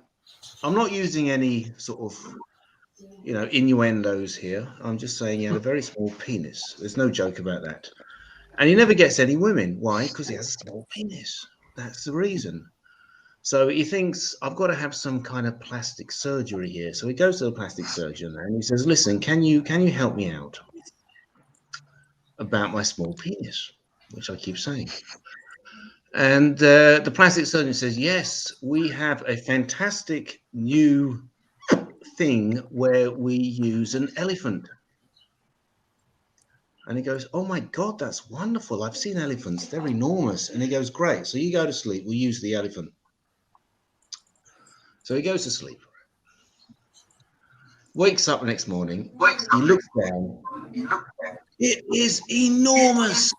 I'm not using any sort of, innuendos here. I'm just saying he had a very small penis. There's no joke about that. And he never gets any women. Why? Because he has a small penis. That's the reason. So he thinks, I've got to have some kind of plastic surgery here. So he goes to the plastic surgeon and he says, listen, can you help me out about my small penis? Which I keep saying. And the plastic surgeon says, yes, we have a fantastic new thing where we use an elephant. And he goes, oh my God, that's wonderful. I've seen elephants. They're enormous. And he goes, great. So you go to sleep. We'll use the elephant. So he goes to sleep. Wakes up the next morning. He looks down. It is enormous.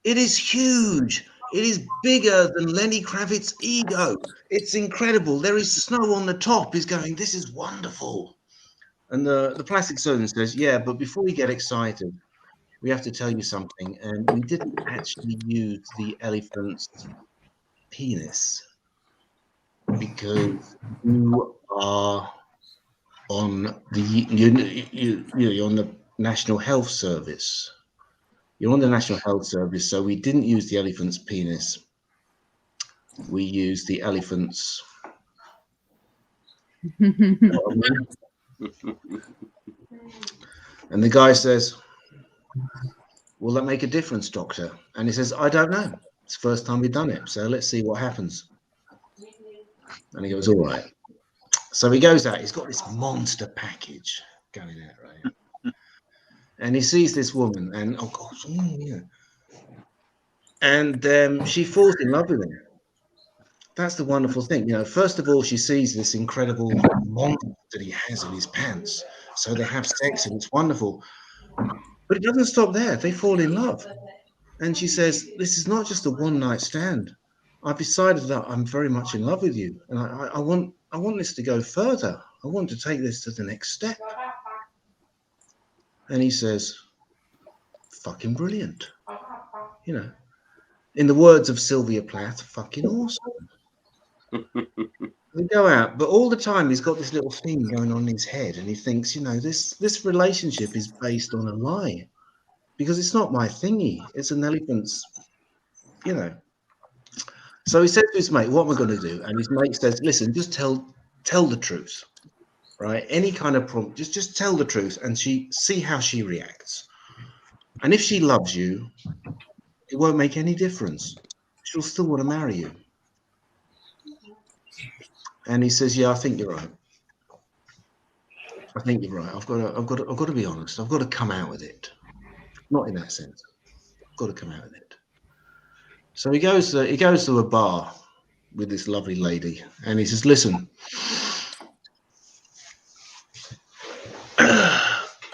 It is huge. It is bigger than Lenny Kravitz's ego. It's incredible. There is snow on the top. He's going, this is wonderful. And the plastic surgeon says, yeah, but before we get excited, we have to tell you something. And we didn't actually use the elephant's penis because you are on you're on the National Health Service. You're on the National Health Service, so we didn't use the elephant's penis. We used the elephant's. And the guy says, will that make a difference, doctor? And he says, I don't know. It's the first time we've done it, so let's see what happens. And he goes, all right. So he goes out. He's got this monster package going out, right? And he sees this woman, and oh gosh, yeah. And she falls in love with him. That's the wonderful thing, First of all, she sees this incredible monster that he has in his pants. So they have sex, and it's wonderful. But it doesn't stop there. They fall in love, and she says, "This is not just a one-night stand. I've decided that I'm very much in love with you, and I want this to go further. I want to take this to the next step." And he says, fucking brilliant. In the words of Sylvia Plath, fucking awesome. They go out, but all the time he's got this little thing going on in his head, and he thinks, this relationship is based on a lie because it's not my thingy. It's an elephant's, So he said to his mate, what am I going to do? And his mate says, listen, just tell the truth. Right? Any kind of problem, just tell the truth and see how she reacts. And if she loves you, it won't make any difference. She'll still want to marry you. And he says, yeah, I think you're right. I think you're right. I've got to be honest. I've got to come out with it. Not in that sense. I've got to come out with it. So he goes to a bar with this lovely lady, and he says, listen,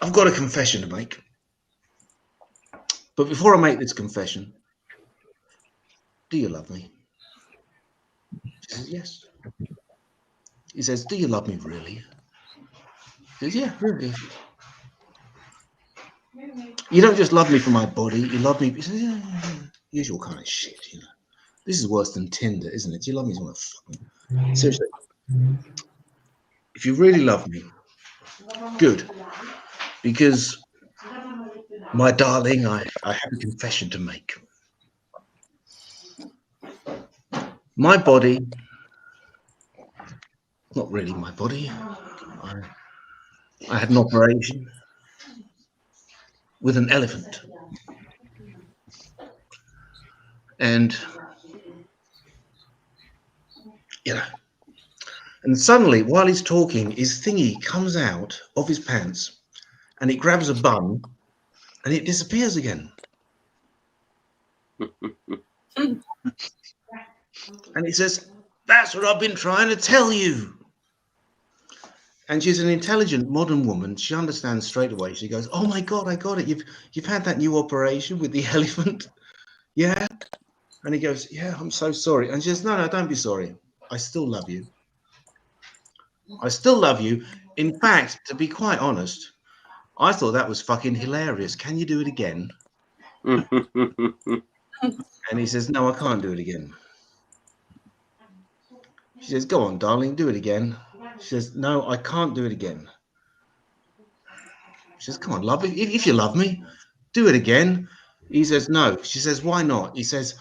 I've got a confession to make. But before I make this confession, do you love me? She says, yes. He says, do you love me really? He says, yeah, really. You don't just love me for my body, you love me. He says, yeah. Usual kind of shit, This is worse than Tinder, isn't it? Do you love me? Seriously. If you really love me, good. Because, my darling, I have a confession to make. My body, not really my body. I had an operation with an elephant. And, and suddenly, while he's talking, his thingy comes out of his pants and it grabs a bun and it disappears again. And he says, that's what I've been trying to tell you. And she's an intelligent modern woman. She understands straight away. She goes, oh my God, I got it. You've had that new operation with the elephant. Yeah. And he goes, yeah, I'm so sorry. And she says, no, don't be sorry. I still love you. I still love you. In fact, to be quite honest, I thought that was fucking hilarious. Can you do it again? And he says, no, I can't do it again. She says, go on, darling, do it again. She says, no, I can't do it again. She says, come on, love, if you love me, do it again. He says, no. She says, why not? He says,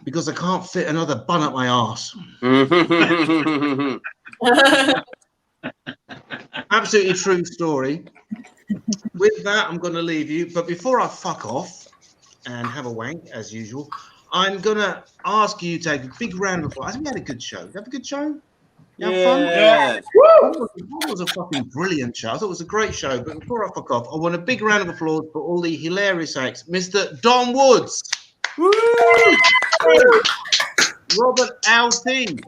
because I can't fit another bun up my arse. Absolutely true story. With that, I'm going to leave you. But before I fuck off, and have a wank as usual. I'm gonna ask you to take a big round of applause. I think we had a good show. Did you have a good show? You have fun? Yeah. That was a fucking brilliant show. I thought it was a great show. But before I fuck off, I want a big round of applause for all the hilarious acts. Mr. Don Woods. Woo! Robert Alty.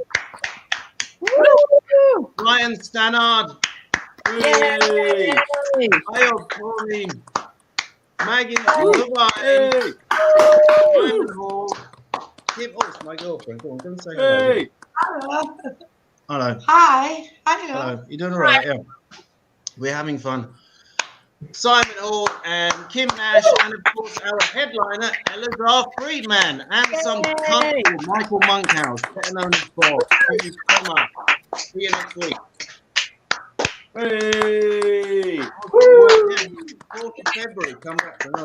Ryan Stannard. Yay! Ayo Tony. Maggie Levi. Simon Hall. Kim, oh, it's my girlfriend. Go on, go and say hello. Hey! Hello. Hello. Hi. Hello. Hello. You doing all right? Yeah. We're having fun. Simon Hall and Kim Nash, and of course our headliner, Elazar Friedman, and some couple, Michael Monkhouse, better known as Bob. Thank you so much. See you next week. Hey! 4th of February, come back for another.